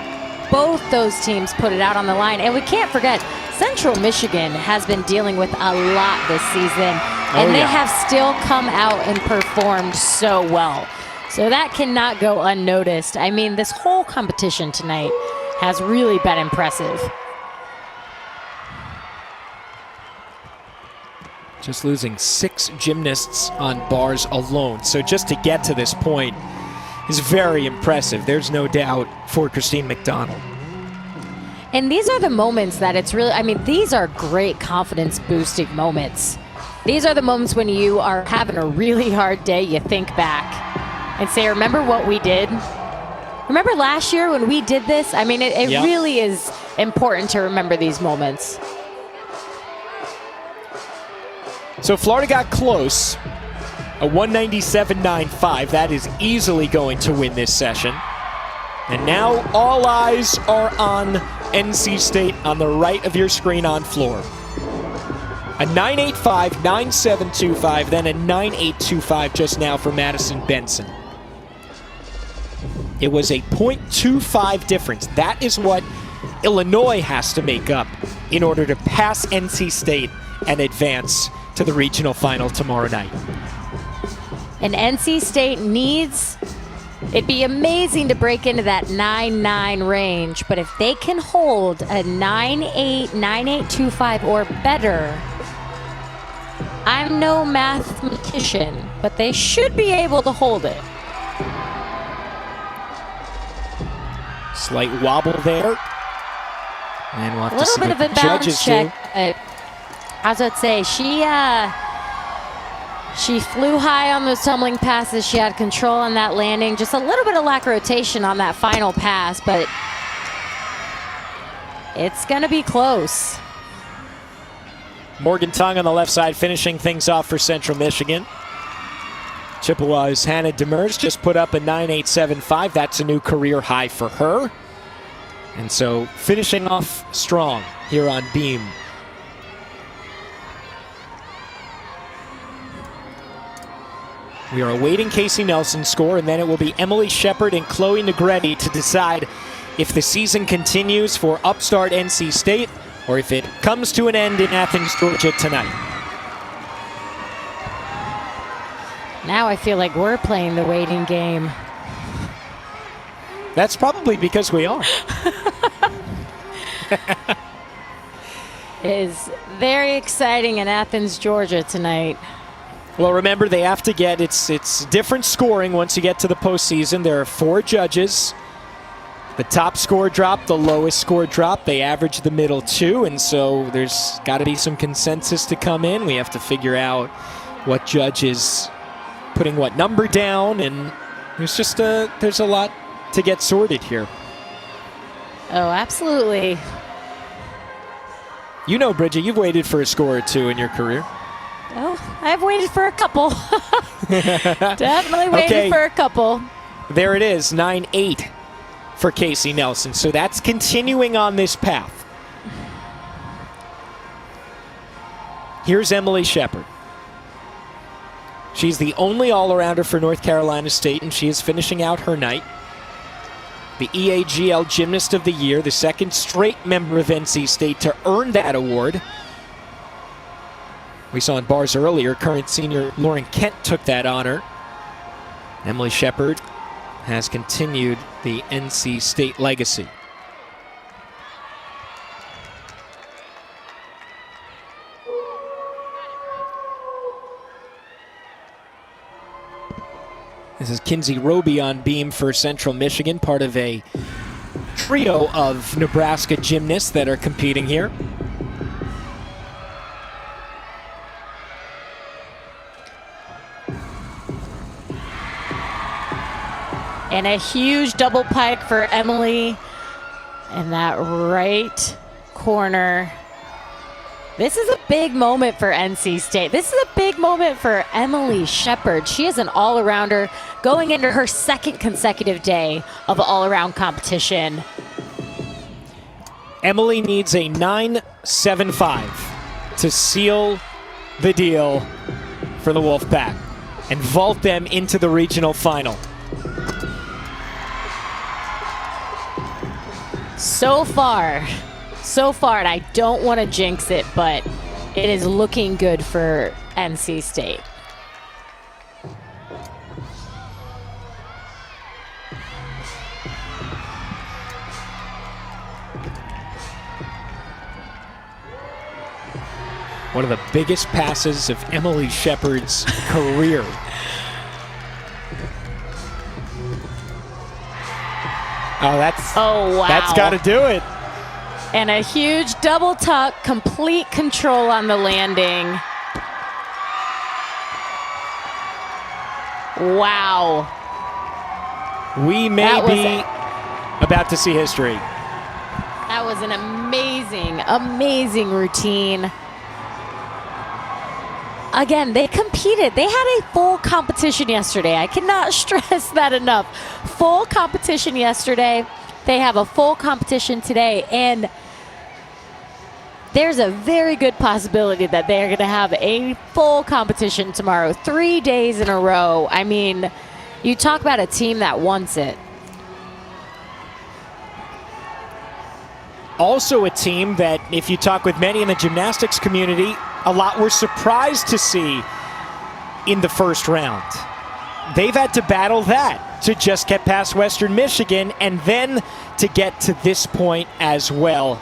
both those teams put it out on the line. And we can't forget, Central Michigan has been dealing with a lot this season. And they have still come out and performed so well. So that cannot go unnoticed. I mean, this whole competition tonight has really been impressive. Just losing 6 gymnasts on bars alone. So just to get to this point is very impressive. There's no doubt for Christine McDonald. And these are the moments that it's really, I mean, these are great confidence boosting moments. These are the moments when you are having a really hard day, you think back and say, remember what we did? Remember last year when we did this? I mean, it really is important to remember these moments. So Florida got close, a 197.95. That is easily going to win this session. And now all eyes are on NC State on the right of your screen on floor. A 9.85, 9.725, then a 9.825 just now for Madison Benson. It was a 0.25 difference. That is what Illinois has to make up in order to pass NC State and advance to the regional final tomorrow night. And NC State needs, it'd be amazing to break into that 9-9 range, but if they can hold a 9.8, 9.825 or better, I'm no mathematician, but they should be able to hold it. Slight wobble there. And we'll have A little bit of a balance check. As I'd say, she flew high on those tumbling passes. She had control on that landing. Just a little bit of lack of rotation on that final pass, but it's going to be close. Morgan Tongue on the left side finishing things off for Central Michigan. Chippewa's Hannah Demers just put up a 9.875. That's a new career high for her. And so finishing off strong here on beam. We are awaiting Casey Nelson's score, and then it will be Emily Shepard and Chloe Negretti to decide if the season continues for upstart NC State or if it comes to an end in Athens, Georgia tonight. Now I feel like we're playing the waiting game. That's probably because we are. It is very exciting in Athens, Georgia tonight. Well, remember, they have to get, it's different scoring once you get to the postseason. There are 4 judges. The top score drop, the lowest score drop. They average the middle 2, and so there's got to be some consensus to come in. We have to figure out what judge is putting what number down, and there's a lot to get sorted here. Oh, absolutely. You know, Bridget, you've waited for a score or two in your career. Oh, I've waited for a couple. Definitely waited for a couple. There it is, 9.8 for Casey Nelson. So that's continuing on this path. Here's Emily Shepard. She's the only all-arounder for North Carolina State, and she is finishing out her night. The EAGL Gymnast of the Year, the second straight member of NC State to earn that award. We saw in bars earlier, current senior Lauren Kent took that honor. Emily Shepard has continued the NC State legacy. This is Kinsey Roby on beam for Central Michigan, part of a trio of Nebraska gymnasts that are competing here. And a huge double pike for Emily in that right corner. This is a big moment for NC State. This is a big moment for Emily Shepard. She is an all-arounder going into her second consecutive day of all-around competition. Emily needs a 9.75 to seal the deal for the Wolfpack and vault them into the regional final. So far, and I don't want to jinx it, but it is looking good for NC State. One of the biggest passes of Emily Shepard's career. Oh, wow. That's got to do it. And a huge double tuck, complete control on the landing. Wow. We may be about to see history. That was an amazing, amazing routine. Again, they competed. They had a full competition yesterday. I cannot stress that enough. Full competition yesterday. They have a full competition today. And there's a very good possibility that they're going to have a full competition tomorrow. 3 days in a row. I mean, you talk about a team that wants it. Also a team that, if you talk with many in the gymnastics community, a lot were surprised to see in the first round. They've had to battle that to just get past Western Michigan and then to get to this point as well,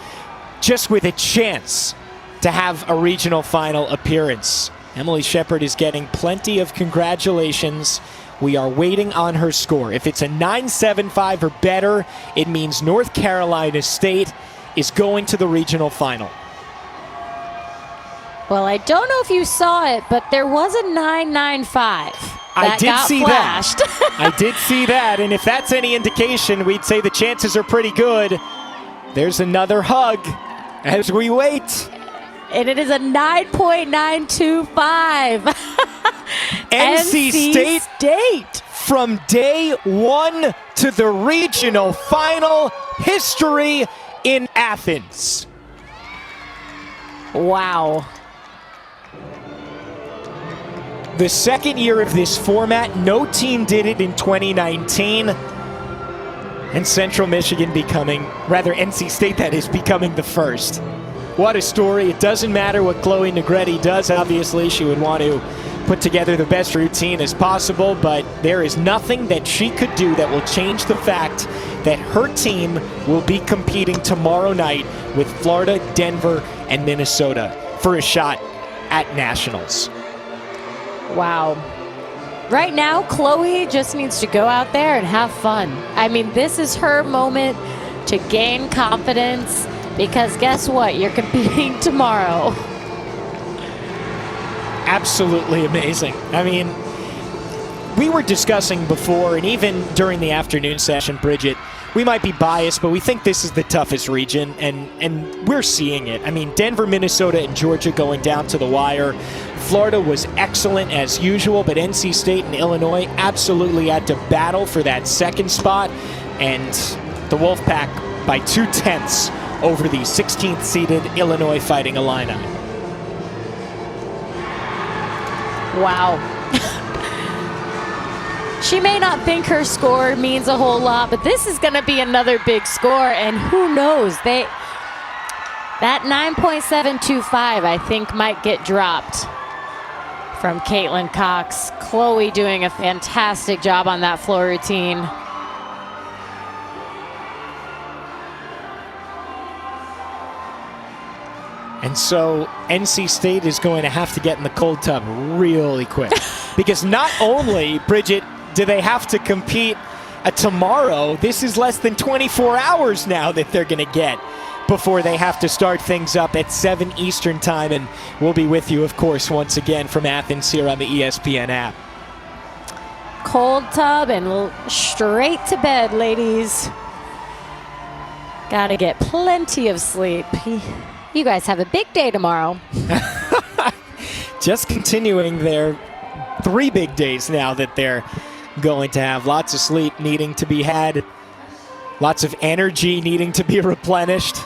just with a chance to have a regional final appearance. Emily Shepard is getting plenty of congratulations. We are waiting on her score. If it's a 9.75 or better, it means North Carolina State is going to the regional final. Well, I don't know if you saw it, but there was a 9.95. I did see that. I did see that, and if that's any indication, we'd say the chances are pretty good. There's another hug as we wait. And it is a 9.925. NC State from day one to the regional final. History in Athens. Wow. The second year of this format, no team did it in 2019. And Central Michigan NC State that is, becoming the first. What a story. It doesn't matter what Chloe Negretti does. Obviously, she would want to put together the best routine as possible, but there is nothing that she could do that will change the fact that her team will be competing tomorrow night with Florida, Denver, and Minnesota for a shot at nationals. Wow. Right now, Chloe just needs to go out there and have fun. I mean, this is her moment to gain confidence because guess what? You're competing tomorrow. Absolutely amazing. I mean, we were discussing before, and even during the afternoon session, Bridget, we might be biased, but we think this is the toughest region, and we're seeing it. I mean, Denver, Minnesota, and Georgia going down to the wire. Florida was excellent as usual, but NC State and Illinois absolutely had to battle for that second spot, and the Wolfpack by 2/10 over the 16th seeded Illinois Fighting Illini. Wow. She may not think her score means a whole lot, but this is going to be another big score, and who knows? That 9.725, I think, might get dropped from Caitlin Cox. Chloe doing a fantastic job on that floor routine. And so NC State is going to have to get in the cold tub really quick. Because not only, Bridget, do they have to compete tomorrow? This is less than 24 hours now that they're going to get before they have to start things up at 7 Eastern time. And we'll be with you, of course, once again from Athens here on the ESPN app. Cold tub and straight to bed, ladies. Gotta get plenty of sleep. You guys have a big day tomorrow. Just continuing their 3 big days now that they're going to have. Lots of sleep needing to be had, lots of energy needing to be replenished,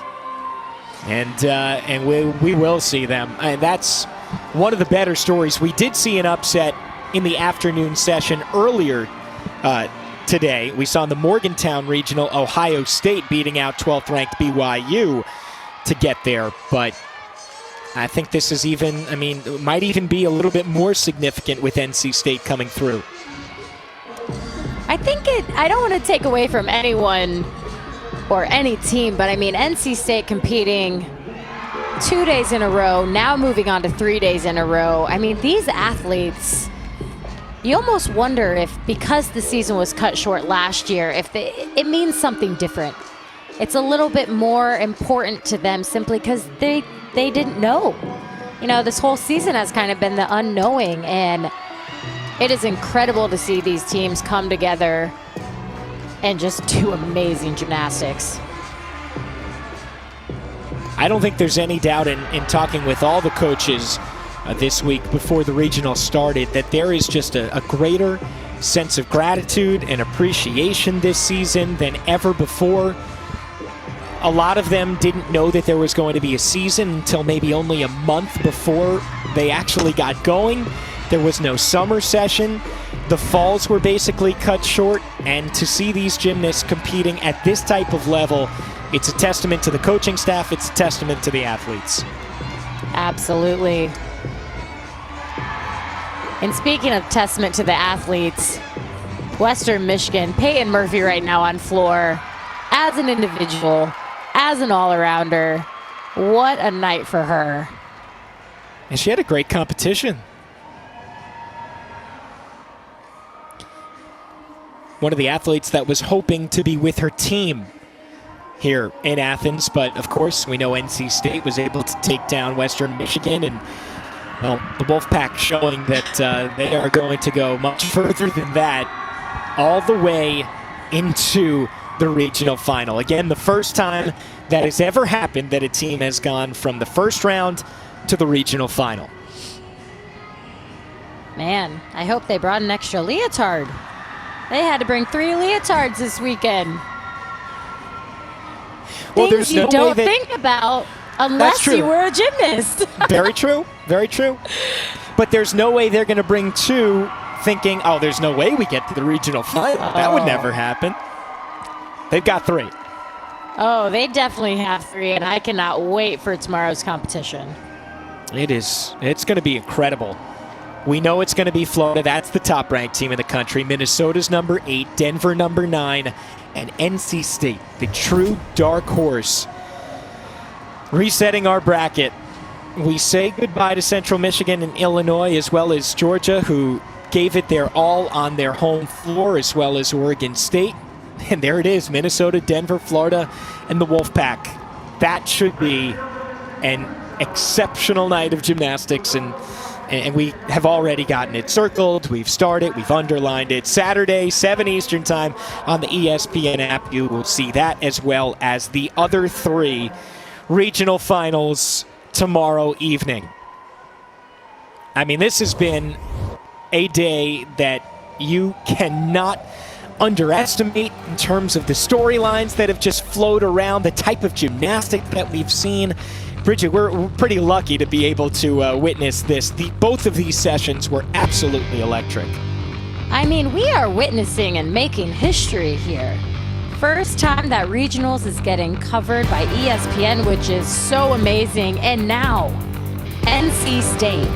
and we will see them. And that's one of the better stories. We did see an upset in the afternoon session earlier today. We saw in the Morgantown Regional Ohio State beating out 12th ranked BYU to get there, but I think this is even, it might even be a little bit more significant with NC State coming through. I don't want to take away from anyone or any team, but NC State competing 2 days in a row, now moving on to 3 days in a row. These athletes, you almost wonder if, because the season was cut short last year, if it means something different. It's a little bit more important to them simply because they didn't know. This whole season has kind of been the unknowing, and it is incredible to see these teams come together and just do amazing gymnastics. I don't think there's any doubt in talking with all the coaches this week before the regional started that there is just a greater sense of gratitude and appreciation this season than ever before. A lot of them didn't know that there was going to be a season until maybe only a month before they actually got going. There was no summer session. The falls were basically cut short, and to see these gymnasts competing at this type of level, it's a testament to the coaching staff, it's a testament to the athletes. Absolutely. And speaking of testament to the athletes, Western Michigan, Peyton Murphy right now on floor as an individual, as an all-arounder. What a night for her. And she had a great competition. One of the athletes that was hoping to be with her team here in Athens, but of course we know NC State was able to take down Western Michigan, and well, the Wolfpack showing that they are going to go much further than that, all the way into the regional final. Again, the first time that has ever happened that a team has gone from the first round to the regional final. Man, I hope they brought an extra leotard. They had to bring 3 leotards this weekend. Well, Things you don't think about unless you were a gymnast. Very true. Very true. But there's no way they're going to bring 2 thinking, oh, there's no way we get to the regional final. That would never happen. They've got 3. Oh, they definitely have 3, and I cannot wait for tomorrow's competition. It's going to be incredible. We know it's going to be Florida. That's the top-ranked team in the country. Minnesota's number 8, Denver number 9, and NC State, the true dark horse. Resetting our bracket, we say goodbye to Central Michigan and Illinois, as well as Georgia, who gave it their all on their home floor, as well as Oregon State. And there it is, Minnesota, Denver, Florida, and the Wolfpack. That should be an exceptional night of gymnastics, and we have already gotten it circled. We've started, we've underlined it. Saturday, 7 Eastern time on the ESPN app. You will see that, as well as the other 3 regional finals tomorrow evening. This has been a day that you cannot underestimate in terms of the storylines that have just flowed around, the type of gymnastics that we've seen. Bridget, we're pretty lucky to be able to witness this. Both of these sessions were absolutely electric. We are witnessing and making history here. First time that regionals is getting covered by ESPN, which is so amazing. And now, NC State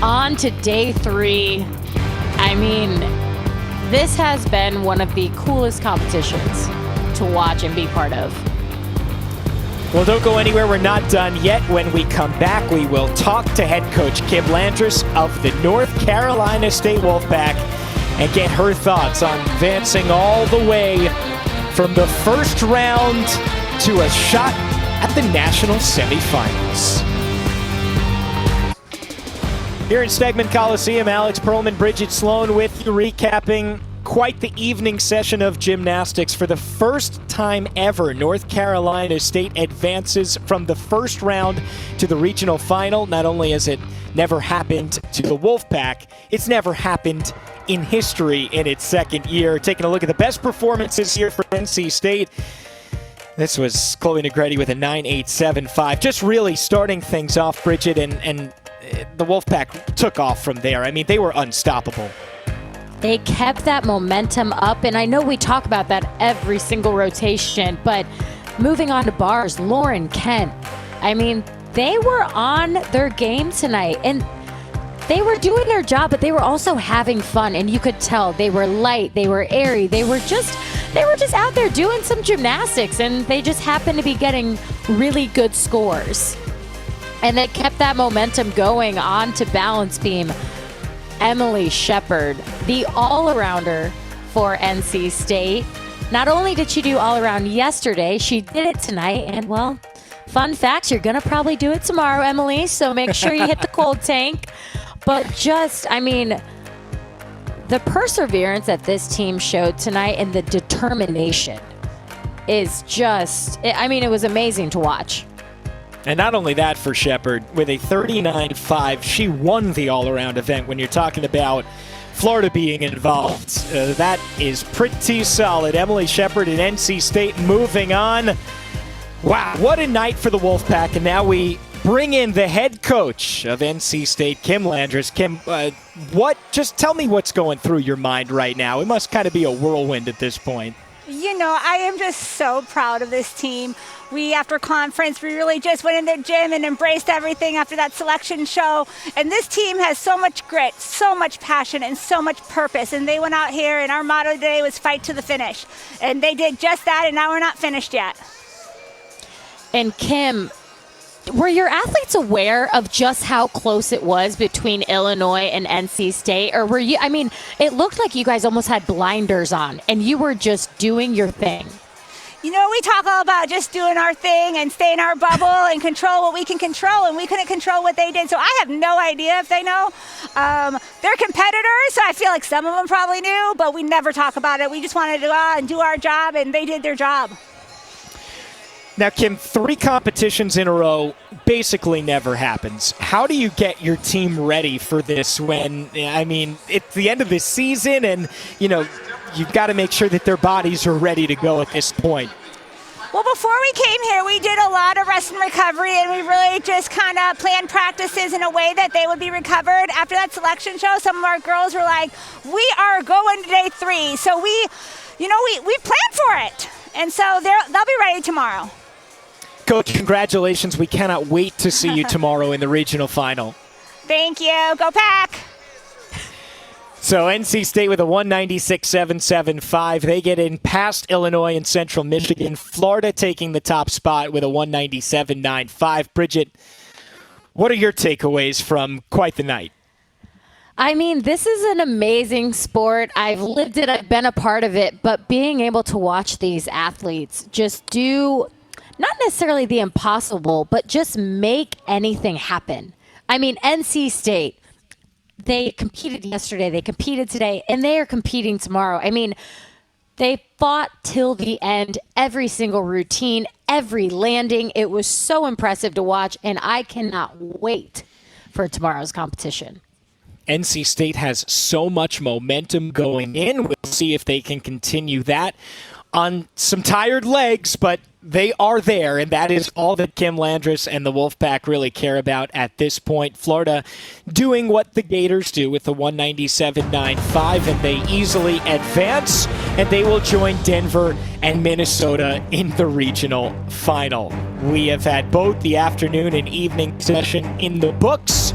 on to day 3. This has been one of the coolest competitions to watch and be part of. Well, don't go anywhere. We're not done yet. When we come back, we will talk to head coach Kib Landris of the North Carolina State Wolfpack and get her thoughts on advancing all the way from the first round to a shot at the national semifinals. Here in Stegman Coliseum, Alex Perlman, Bridget Sloan with you, recapping quite the evening session of gymnastics. For the first time ever, North Carolina State advances from the first round to the regional final. Not only has it never happened to the Wolfpack, it's never happened in history in its second year. Taking a look at the best performances here for NC State. This was Chloe Negretti with a 9.875. Just really starting things off, Bridget, and the Wolfpack took off from there. I mean, they were unstoppable. They kept that momentum up, and I know we talk about that every single rotation, but moving on to bars, Lauren, Kent, I mean, they were on their game tonight, and they were doing their job, but they were also having fun, and you could tell they were light, they were airy, they were just out there doing some gymnastics, and they just happened to be getting really good scores. And they kept that momentum going on to balance beam. Emily Shepard, the all-arounder for NC State. Not only did she do all-around yesterday, she did it tonight. And, well, fun fact, you're going to probably do it tomorrow, Emily, so make sure you hit the cold tank. But just, I mean, the perseverance that this team showed tonight and the determination is just, I mean, it was amazing to watch. And not only that for Shepard, with a 39.5, she won the all-around event. When you're talking about Florida being involved, that is pretty solid. Emily Shepard and NC State moving on. Wow, what a night for the Wolfpack. And now we bring in the head coach of NC State, Kim Landris. Kim, just tell me what's going through your mind right now. It must kind of be a whirlwind at this point. You know, I am just so proud of this team. After conference, we really just went in the gym and embraced everything after that selection show. And this team has so much grit, so much passion, and so much purpose. And they went out here, and our motto today was fight to the finish. And they did just that, and now we're not finished yet. And Kim, were your athletes aware of just how close it was between Illinois and NC State? Or were you, I mean, it looked like you guys almost had blinders on, and you were just doing your thing. You know, we talk all about just doing our thing and stay in our bubble and control what we can control, and we couldn't control what they did. So I have no idea if they know. They're competitors, so I feel like some of them probably knew, but we never talk about it. We just wanted to go out and do our job, and they did their job. Now, Kim, 3 competitions in a row basically never happens. How do you get your team ready for this when, I mean, it's the end of the season and, you know, you've got to make sure that their bodies are ready to go at this point? Well, before we came here, we did a lot of rest and recovery, and we really just kind of planned practices in a way that they would be recovered. After that selection show, some of our girls were like, we are going to day 3. So we planned for it. And so they'll be ready tomorrow. Coach, congratulations. We cannot wait to see you tomorrow in the regional final. Thank you. Go Pack. So NC State with a 196.775. They get in past Illinois and Central Michigan. Florida taking the top spot with a 197.95. Bridget, what are your takeaways from quite the night? I mean, this is an amazing sport. I've lived it. I've been a part of it. But being able to watch these athletes just do not necessarily the impossible, but just make anything happen. I mean, NC State, they competed yesterday, they competed today, and they are competing tomorrow. I mean, they fought till the end, every single routine, every landing. It was so impressive to watch, and I cannot wait for tomorrow's competition. NC State has so much momentum going in. We'll see if they can continue that on some tired legs, but they are there, and that is all that Kim Landris and the Wolfpack really care about at this point. Florida doing what the Gators do with the 197.95, and they easily advance, and they will join Denver and Minnesota in the regional final. We have had both the afternoon and evening session in the books,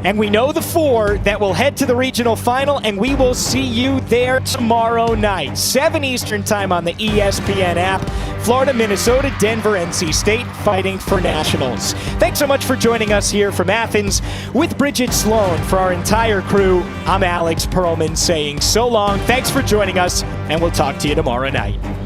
and we know the 4 that will head to the regional final, and we will see you there tomorrow night, 7 Eastern time on the ESPN app. Florida, Minnesota, Denver, NC State fighting for nationals. Thanks so much for joining us here from Athens with Bridget Sloan. For our entire crew, I'm Alex Perlman saying so long. Thanks for joining us, and we'll talk to you tomorrow night.